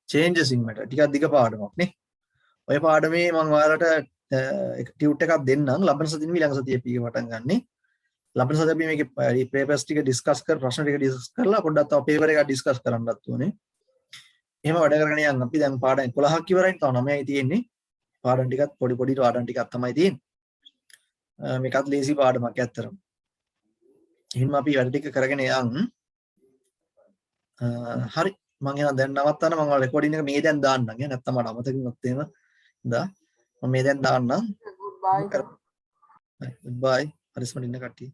A: changes in matter. ටිකක් දිග පාඩමක් නේ. ඔය පාඩමේ මම ඔයාලට ටියුට් එකක් දෙන්නම්. ලබන සතියේ ඊළඟ සතියේ පීක පටන් ගන්නෙ. ලබන සතියේ අපි මේකේ පේපර්ස් ටික ඩිස්කස් කර ප්‍රශ්න ටික ඩිස්කස් කරලා පොඩ්ඩක් තව පේපර් එකක් ඩිස්කස් කරන්නත් ඕනේ. එහෙම වැඩ කරගෙන යන්න අපි දැන් පාඩම් 11ක් ඉවරයි. තව 9යි තියෙන්නේ. පාඩම් ටිකත් පොඩි පාඩම් ටිකක් තමයි තියෙන්නේ. මේකත් ලේසි පාඩමක් ඇත්තරම. එහෙනම් අපි වැඩ ටික කරගෙන යන්. හරි මම එහෙනම් දැන් නවත්තන්න මම රෙකෝඩින් එක මේ දැන් දාන්නම් ඈ නැත්තම් මට අමතක වුණොත් එහෙම දා මම මේ දැන් දාන්නම් බයි හරිස්මට ඉන්න කට්ටිය